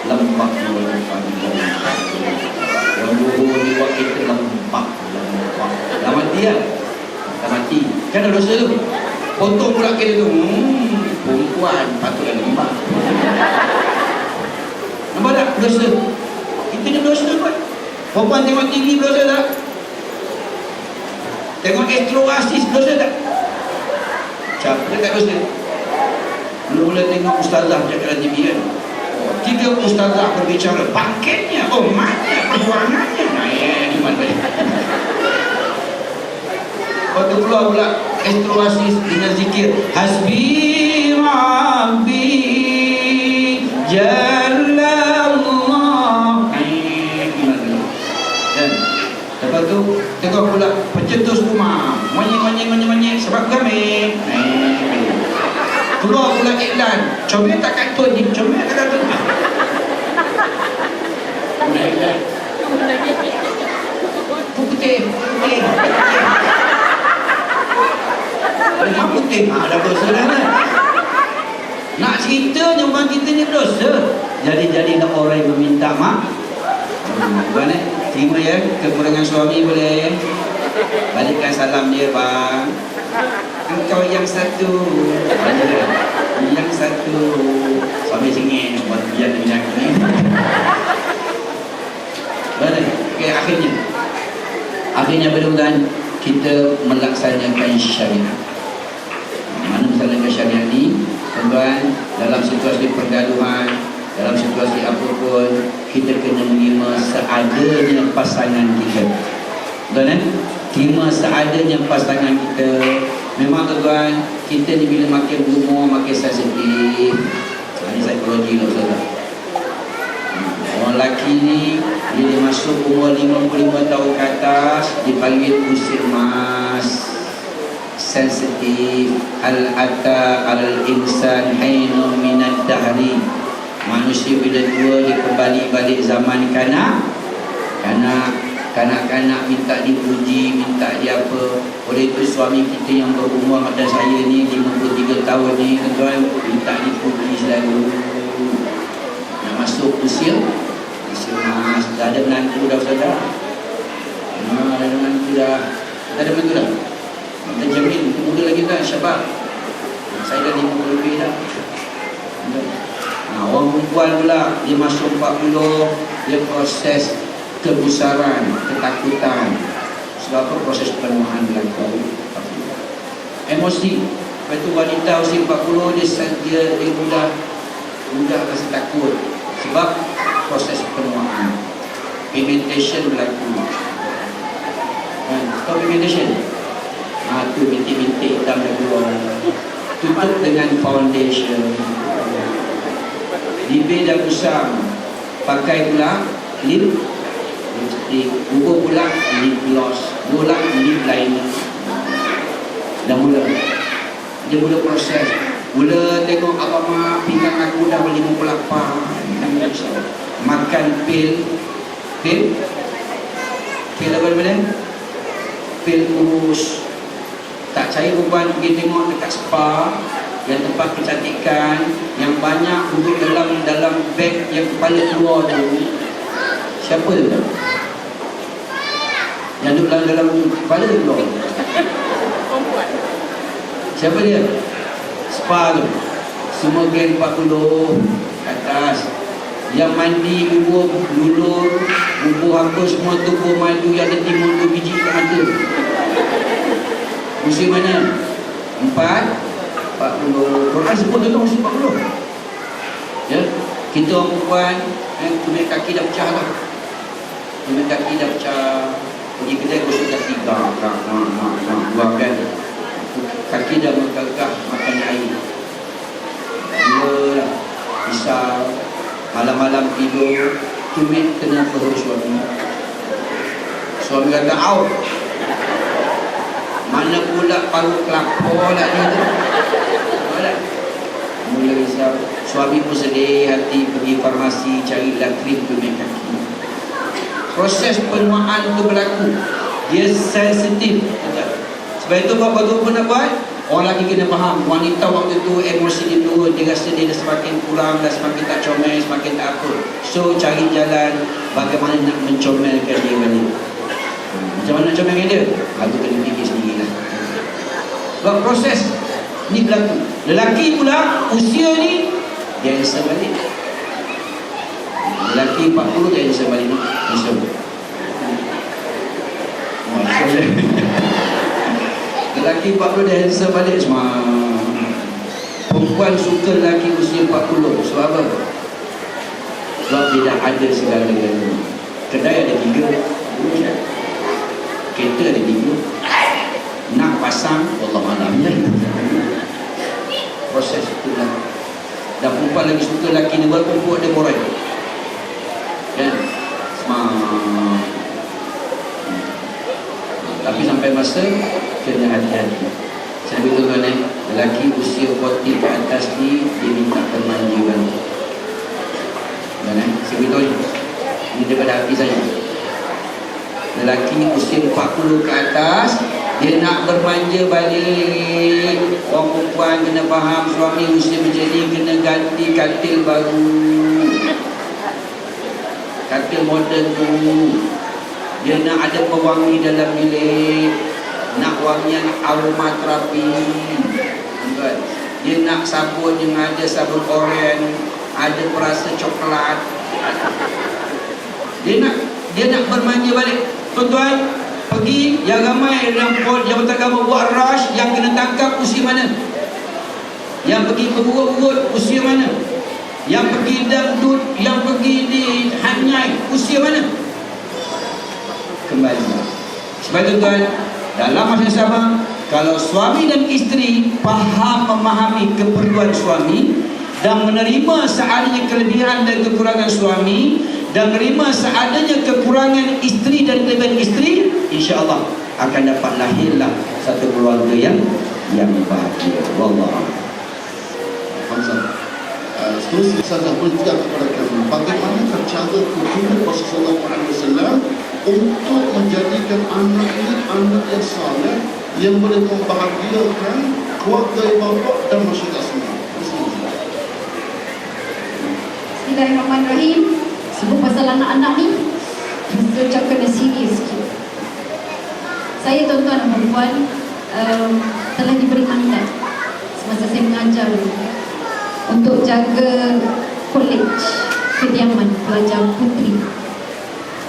lembab depan. Yang dulu ni buat kereta lembab. Dah mati kan? Dah mati. Kan ada dosa tu. Potong pula kereta tu. Perempuan patutlah lembab. Nampak tak dosa? Kita ni dosa kot. Perempuan tengok TV dosa tak? Tengok Astro Oasis dosa tak? Siapa tak dosa? Mula-mula tengok ustazah cakap dalam TV kan? 3 ustazah berbicara, paketnya, umatnya, perjuangannya. Iman balik. Waktu keluar pula Astro Oasis dengan zikir Hasbi Rabbi Jallallah. Dan lepas tu tengok pula pencetus rumah, monyet sebab kami. Keluar pula iklan, comel tak kartun ni, comel tak kartun. Putih. Memang putih, ada dosa dah kan? Nak ceritanya orang kita ni berdosa. Jadi nak orang yang meminta maaf. Tuan terima ya, kekurangan suami boleh. Balikkan salam dia bang. engkau yang satu. Yang satu. Suami sengit buat biar minyak ni. Baik, okay, akhirnya mudah-mudahan kita melaksanakan syariat. Mana melaksanakan syariat ni? Tuan-tuan, dalam situasi pergaduhan, dalam situasi apapun, kita kena menerima seadanya pasangan kita. Tuan-tuan, terima seadanya pasangan kita. Memang tuan-tuan, kita ni bila makin berumur, makin sensitif. Ini psikologi lah saudara. Orang lelaki ni bila dia masuk umur 55 tahun ke atas dipanggil usia emas, sensitif. Hal ata al insan hina minad dahri. Manusia bila tua dia kembali balik zaman kanak-kanak minta dipuji, minta dia apa. Oleh itu suami kita yang berumur macam saya ni 53 tahun ni tuan-tuan minta dipuji selalu. Nak masuk usia emas, dah ada menantu dah saudara. Ada menantu dah. Kita jamin muda lagi dah, syabab. Saya dah 50 lebih dah. Orang perempuan pula dia masuk 40, dia proses kegusaran, ketakutan. Sebab apa? Proses penuaan berlaku. Emosi. Lepas tu wanita usia 40 dia mudah rasa takut. Sebab proses penuaan. Pigmentation berlaku. Tahu pigmentation? Tu bintik-bintik hitam dah keluar. Tutup dengan foundation. Bibir dah kusam, pakai pula lipstick, bubuh pula lip gloss, pula lip liner. Dah mula. Dia mula proses. Mula tengok abang mak pinggang aku dah 58. Makan pil apa benda? Pil kurus. Tak cari perempuan pergi tengok dekat spa, yang tempat kecantikan, yang banyak duduk dalam beg yang kepala keluar tu. Siapa tu? Yang duduk dalam kepala keluar. Siapa dia? Spa tu. Semua geng 40 ke atas. Yang mandi bubur dulur, bubur apa semua tubuh madu yang ada timun 2 biji kat mata. Usia mana? 40. Quran sebut tu usia 40. Ya, kita orang perempuan tumit kaki dah pecah lah. Tumit kaki dah pecah. Pergi kedai gosok kaki buahkan. Kaki dah megagah makan air. Gila lah. Risau. Malam-malam tidur tumit kena perut suami. Suami kata out. Mana pula paru kelapa lah dia tu. Mula risau. Suami pun sedih hati, pergi farmasi carilah krim tumit kaki. Proses penuaan tu berlaku. Dia sensitif. Sebab itu apa-apa pun nak buat, orang lagi kena faham. Wanita waktu tu emosi dia turun, dia rasa dia dah semakin kurang, dah semakin tak comel, semakin tak apa. So cari jalan bagaimana nak mencomelkan dia balik. Macam mana nak comelkan dia? Itu kena fikir sendirilah. Sebab proses ni berlaku. Lelaki pula usia ni dia answer balik. Lelaki 40 dia answer balik. Answer. Lelaki 40 dia answer balik semua. Perempuan suka lelaki usia 40. Sebab apa? Sebab dia dah ada segala-galanya. Kedai ada 3, kereta ada 3. Nak pasang Allah malamnya. Proses itu lah. Dan perempuan lagi suka lelaki ni, walaupun perempuan dia borai. Kan? Tapi sampai masa kena hati-hati. Saya beritahu tuan lelaki usia 40 ke atas ni dia minta permanjuan. Saya beritahu ini daripada hati saya. Lelaki usia 40 ke atas dia nak bermanja balik. Orang perempuan kena faham, suami usia macam ni kena ganti katil baru, katil moden tu. Dia nak ada pewangi dalam bilik. nak wangian aromaterapi, kan? Dia nak sabun yang ada sabun oren, ada perasa coklat. Dia nak bermanja balik. Tuan-tuan, pergi yang ramai dalam Jabatan Agama buat rush, yang kena tangkap usia mana? Yang pergi berurut-urut usia mana? Yang pergi dangdut, yang pergi di hanyai usia mana? Kembali. Sebab itu tuan, dalam masa yang sama, kalau suami dan isteri faham memahami keperluan suami dan menerima seadanya kelebihan dan kekurangan suami, dan menerima seadanya kekurangan isteri dan kelebihan isteri, insya-Allah akan dapat lahirlah satu keluarga yang bahagia. Wallah. Hamzah, seterusnya saya beritahu kepada kami bagaimana cara kultur Rasulullah SAW untuk menjadikan anak ini anak yang saleh, yang boleh membahagiakan keluarga bapa dan masyarakat semua. Bismillahirrahmanirrahim. Sebut pasal anak-anak ni, kita kena serius sikit. Saya tuan-tuan dan puan telah diberi mandat semasa saya mengajar untuk jaga kolej kediaman pelajar puteri,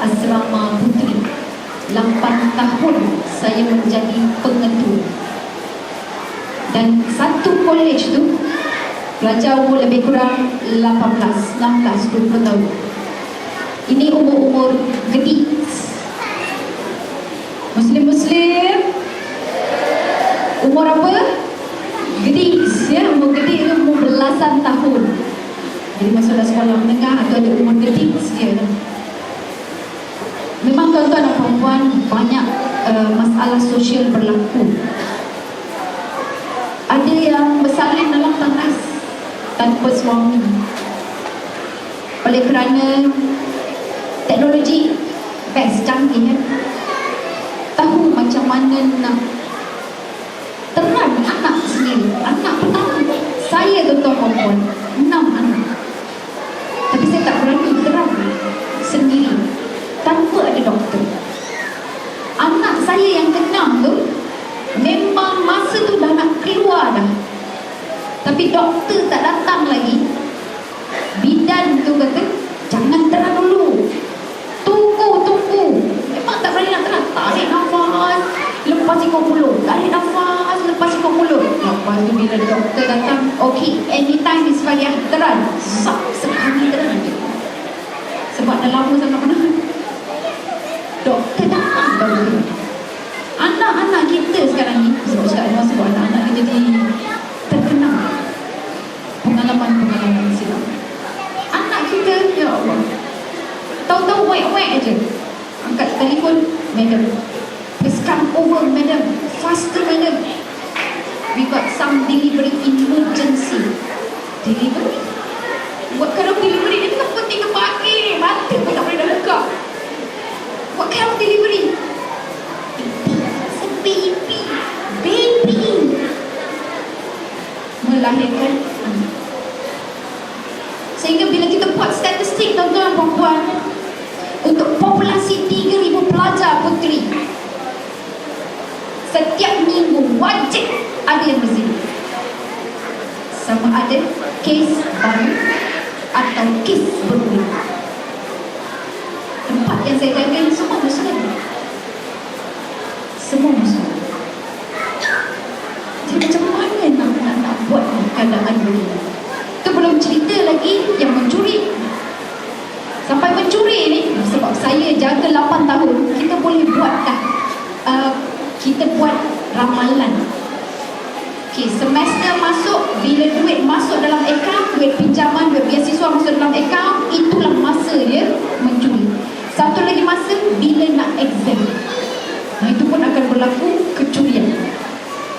asrama puteri. 8 tahun saya menjadi pengetua, dan satu kolej tu pelajar umur lebih kurang 18, 16, 20 tahun. Ini umur-umur gadis. Muslim-muslim umur apa? Gadis, ya. Umur gadis itu umur belasan tahun. Jadi masuklah sekolah menengah atau ada umur gadis dia. Memang tuan-tuan dan puan-puan, banyak masalah sosial berlaku. Ada yang bersalin dalam tandas tanpa suami, oleh kerana teknologi best, canggih, ya. Tahu macam mana nak terang anak sendiri. Anak pertama saya, tuan-tuan dan puan, 6 anak. Tapi saya tak berani terang sendiri tanpa ada doktor. Anak saya yang ke-6 tu memang masa tu dah nak keluar dah, tapi doktor tak datang lagi. Bidan tu kata jangan terang dulu, tunggu. Memang tak berani nak terang. Tarik nafas, lepas ikut mulut, tarik nafas, lepas ikut mulut. Lepas tu bila doktor datang, okay, anytime Miss Fadiah terang. Sekali terang je. Sebab dah lama sangat pernah doktor datang baru. Anak-anak kita sekarang ni, sebab anak-anak ni jadi terkenal pengalaman-pengalaman silam. Anak kita, ya Allah, tahu-tahu wek-wek aja, angkat telefon, madam, please come over madam, faster madam, we got some delivery emergency. Delivery? What kind of delivery? Dia tengah penting ke pagi ni, mati pun tak boleh dah buka. What kind of delivery? Baby melahirkan anak. Sehingga bila kita buat statistik, tuan-tuan dan puan-puan, untuk populasi 3,000 pelajar puteri, setiap minggu wajib ada yang berzina. Sama ada kes baru atau kes berulang. Tempat yang saya jaga ni semua Muslim. Semua Muslim. Jadi macam mana nak buat keadaan begini? Itu belum cerita lagi yang mencuri. Sampai mencuri ni, sebab saya jaga 8 tahun, kita boleh buat dah. Kita buat ramalan. Okay, semester masuk, bila duit masuk dalam akaun, duit pinjaman, duit beasiswa masuk dalam akaun, itulah masa dia mencuri. Satu lagi masa, bila nak exam. Nah, itu pun akan berlaku kecurian.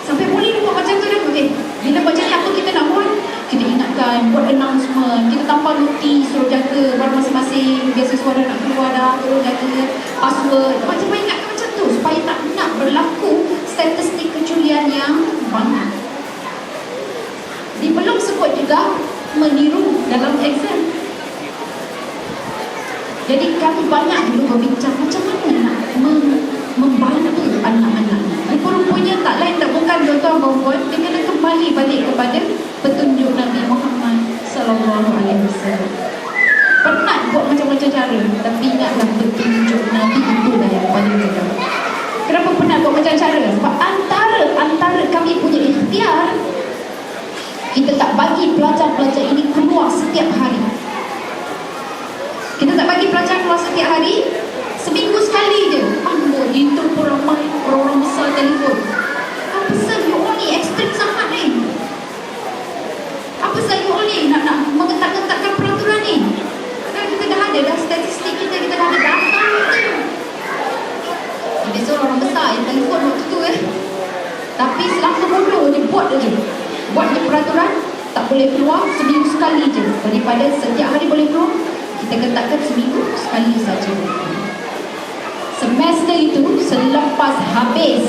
Sampai boleh buat macam tu dah. Okay, bila macam ni apa kita nak buat? Kita ingatkan, buat announcement, kita tampal notis, suruh jaga barang masing-masing, beasiswa dah nak keluar dah, suruh jaga password. Macam ingatkan macam tu, supaya tak nak berlaku statistik kecurian yang banyak. Dia belum sebut juga meniru dalam exam. Jadi kami banyak dulu berbincang macam mana nak membantu anak-anak ni. tuan-tuan, puan-puan, dia kena kembali balik kepada petunjuk Nabi Muhammad sallallahu alaihi wasallam. Penat buat macam-macam cara, tapi ingatlah petunjuk Nabi itulah yang paling tegak. Kenapa penat buat macam cara? Sebab antara kami punya ikhtiar, kita tak bagi pelajar-pelajar ini keluar setiap hari. Kita tak bagi pelajar keluar setiap hari, seminggu sekali je. Itu pun ramai orang-orang besar telefon. Apa sah you all ni ekstrim sangat ni? Apa sah you all ni nak mengetak-ngetakkan peraturan ni? Kan kita dah ada dah statistik kita dah ada data kita. Biasa orang besar yang telefon waktu tu Tapi selama bodoh je buat je peraturan, tak boleh keluar seminggu sekali je. Daripada setiap hari boleh keluar, kita ketatkan seminggu sekali saja. Semester itu selepas habis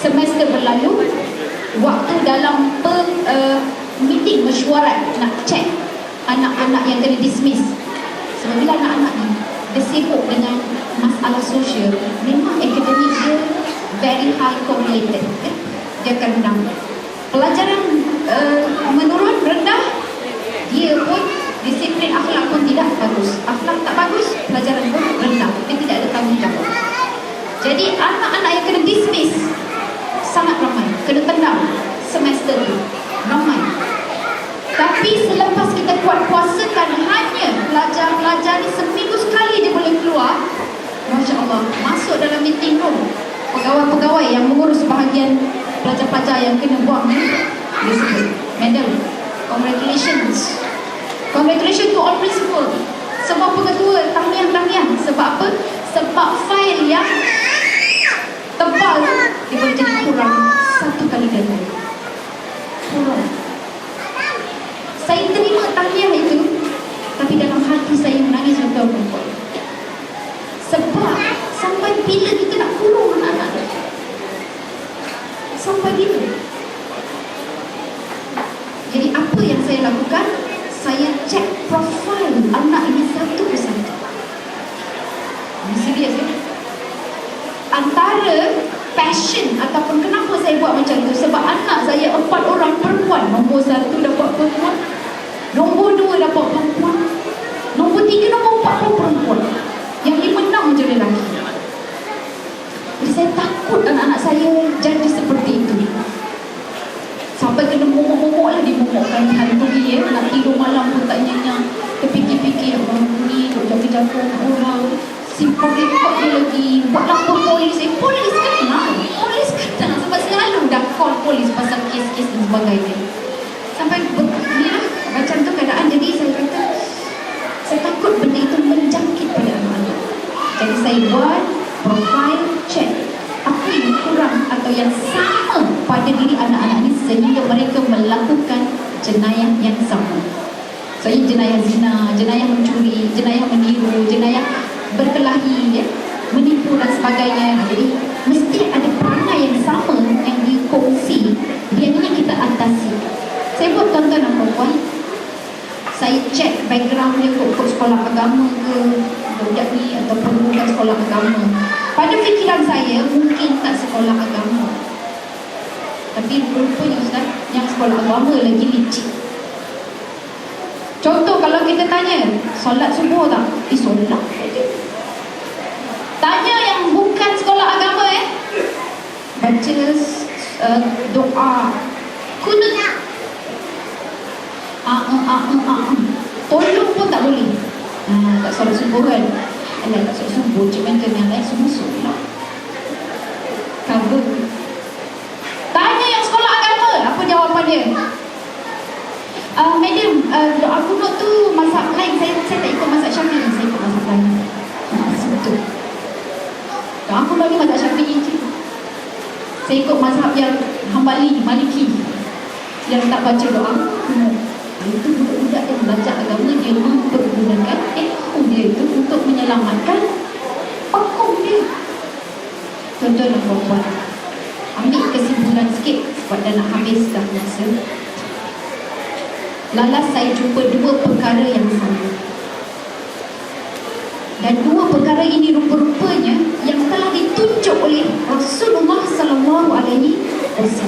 semester berlalu, waktu dalam meeting mesyuarat nak cek anak-anak yang kena dismiss. Sebab bila anak-anak ni dia sibuk dengan masalah sosial, memang akademik dia very high correlated, dia akan rendah. Pelajaran menurun, rendah, dia pun disiplin akhlak pun tidak bagus. Akhlak tak bagus, pelajaran pun rendah. Dia tidak ada tanggungjawab. Jadi anak-anak yang kena dismiss sangat ramai, kena tendang semester tu ramai. Tapi selepas kita kuat-kuasakan hanya pelajar-pelajar ni seminggu sekali dia boleh keluar, Masya Allah, masuk dalam meeting room, pegawai-pegawai yang mengurus bahagian pelajar-pelajar yang kena buang ni, dia sebut medal, congratulations to all principal. Sebab pengetua tahniah. Sebab apa? Sebab fail yang tebal dia boleh jadi kurang 1 kali ganda. Kurang. Saya terima tahniah itu, tapi dalam hati saya menangis betul perempuan. Sebab sampai bila kita nak kurung anak-anak? Sampai bila? Jadi apa yang saya lakukan? Saya cek profil anak ini satu persatu. Ini serius ya? Antara passion ataupun kenapa saya buat macam tu, sebab anak saya 4 orang perempuan. Nombor 1 dapat perempuan, nombor 2 dapat perempuan, nombor 3, nombor 4 pun perempuan. Yang 5-6 je lelaki. Jadi saya takut anak-anak saya jadi seperti itu. Sampai kena momok-momok lah, dimomokkan hari pergi nak tidur malam pun tak nyenyak. Terfikir-fikir orang ni duk jaga-jaga orang, simpan rekod dia lagi, buat lapor polis. Polis kenal sebab selalu dah call polis pasal kes-kes dan sebagainya. Sampai beginilah macam tu keadaan. Jadi saya kata, saya takut benda itu menjangkit pada anak-anak. Jadi saya buat profile, check apa yang kurang atau yang sama pada diri anak-anak ini sehingga mereka melakukan jenayah yang sama. Soalnya jenayah zina, jenayah mencuri, jenayah meniru, jenayah berkelahi, menipu dan sebagainya. Jadi mesti ada perangai yang sama yang dikongsi, biarnya kita atasi. Saya buat tuan-tuan dan puan-puan, saya cek background dia, kok sekolah agama ke budak ni ataupun bukan sekolah agama. Pada fikiran saya mungkin tak sekolah agama, tapi rupanya Ustaz, yang sekolah agama lagi licik. Contoh kalau kita tanya, solat subuh tak? Solat. Tanya yang bukan sekolah agama baca doa kunut, tolong pun tak boleh. Tak solat subuh kan? Alah, tak solat subuh, cuma yang lain semua solat. Cover. Tanya yang sekolah agama, apa jawapan dia? Madam, doa kunut tu mazhab lain. Saya tak ikut mazhab Syafi'i, saya ikut mazhab lain. Betul. Doa kunut ni mazhab Syafi'i je. Saya ikut mazhab yang Hambali, Maliki, yang tak baca doa kunut. Itu budak-budak yang belajar agama, dia mempergunakan ilmu dia itu untuk menyelamatkan hukum dia. Tuan-tuan dan puan-puan, ambil kesimpulan sikit sebab dah nak habis dah masa. Lalas saya jumpa 2 perkara yang sama, dan 2 perkara ini rupa-rupanya yang telah ditunjuk oleh Rasulullah SAW.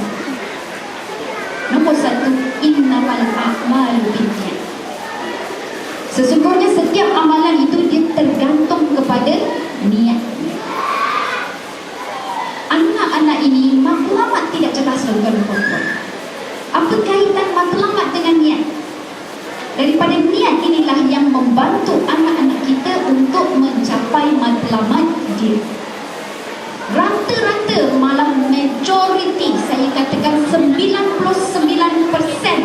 Pokoknya setiap amalan itu dia tergantung kepada niat. Anak-anak ini matlamat tidak jelas tuan-tuan. Apa kaitan matlamat dengan niat? Daripada niat inilah yang membantu anak-anak kita untuk mencapai matlamat dia. Rata-rata, malah majoriti, saya katakan 99%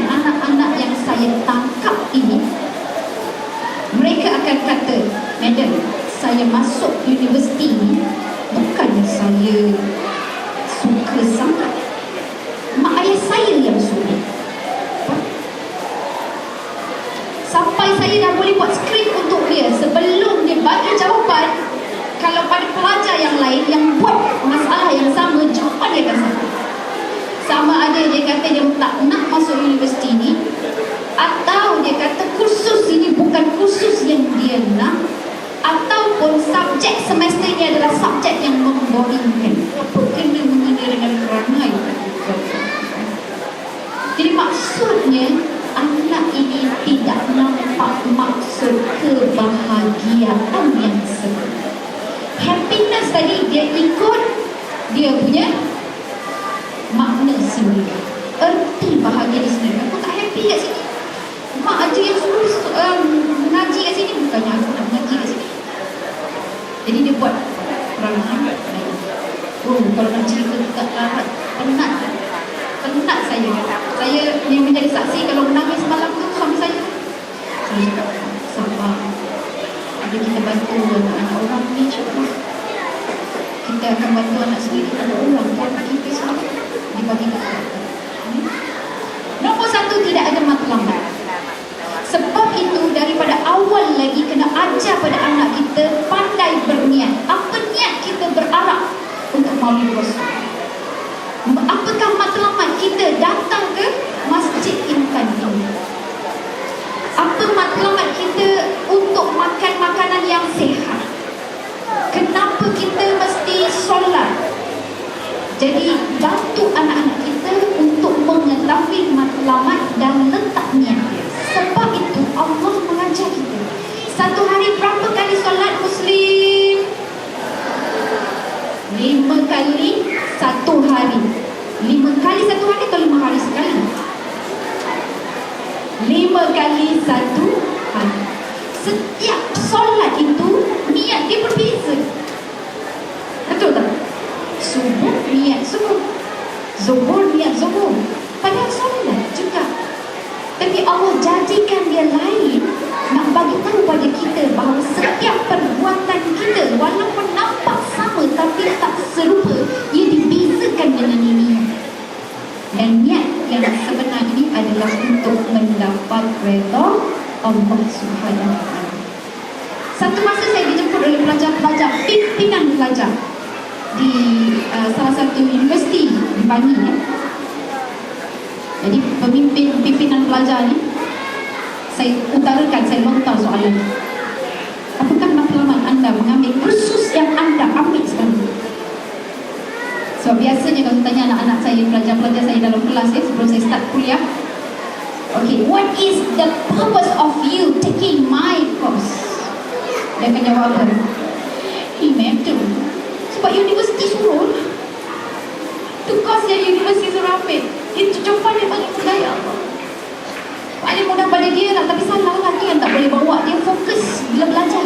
anak-anak yang saya tangkap ini, mereka akan kata, "Madam, saya masuk universiti ni bukannya saya suka sangat. Mak ayah saya yang suruh." Sampai saya dah boleh buat skrip untuk dia. Sebelum dia bagi jawapan, kalau pada pelajar yang lain yang buat masalah yang sama, jawapan dia akan sama. Sama ada dia kata dia tak nak masuk universiti ni, atau dia kata kursus ini bukan kursus yang dia nak, ataupun subjek semester ini adalah subjek yang memboringkan. Apa kena mengena dengan perangai? Jadi maksudnya, anak ini tidak nampak maksud kebahagiaan yang sebenar. Happiness tadi dia ikut dia punya makna sendiri, erti bahagia di sendiri. Aku tak happy kat sini, mak aja yang suruh mengaji kat sini, bukannya aku nak mengaji kat sini. Jadi dia buat perangai. Oh, kalau ngaji ke tak larat, penat saya. Saya yang menjadi saksi kalau menangis malam tu suami saya. Saya cakap, sabar. Ada kita bantu anak-anak orang ni, insyaAllah. Kita akan bantu anak sendiri, anak orang pun kita semua dibagi kekuatan. Nombor satu, tidak ada matlamat. Sebab itu daripada awal lagi kena ajar pada anak kita pandai berniat. Apa niat kita berarah untuk Maulid Rasul? Apakah matlamat kita datang ke Masjid Intan ini? Apa matlamat kita untuk makan makanan yang sihat? Kenapa kita mesti solat? Jadi bantu anak-anak kita untuk mengetahui matlamat dan letak niat dia. Sebab itu Allah mengajar kita. Satu hari berapa kali solat Muslim? 5 kali satu hari. 5 kali satu hari atau 5 hari sekali? 5 kali satu hari. Setiap solat itu niat dia berbeza. Betul tak? Subuh niat subuh, zuhur niat zuhur. Padahal solat juga. Tapi Allah jadikan dia lain, nak bagi tahu pada kita bahawa setiap perbuatan kita walaupun nampak sama tapi tak serupa, ia dibezakan dengan ini. Dan niat yang sebenar ini adalah untuk mendapat redha Allah Subhanahu Wa Taala. Satu masa saya dijemput oleh pelajar-pelajar, pimpinan pelajar di salah satu universiti di Bangi. Jadi pimpinan pelajar ni, saya utarakan, saya lontar soalan. Apakah matlamat anda mengambil kursus yang anda ambil sekarang? Sebab biasanya kalau tanya anak-anak saya, pelajar-pelajar saya dalam kelas sebelum saya start kuliah, okay, what is the purpose of you taking my course? Dia akan jawab apa? Madam, sebab universiti suruh. Tu course yang universiti suruh ambil. Itu jawapan dia paling mudah, ya Allah. Paling mudah pada dia lah, tapi salah lagi yang tak boleh bawa dia fokus bila belajar.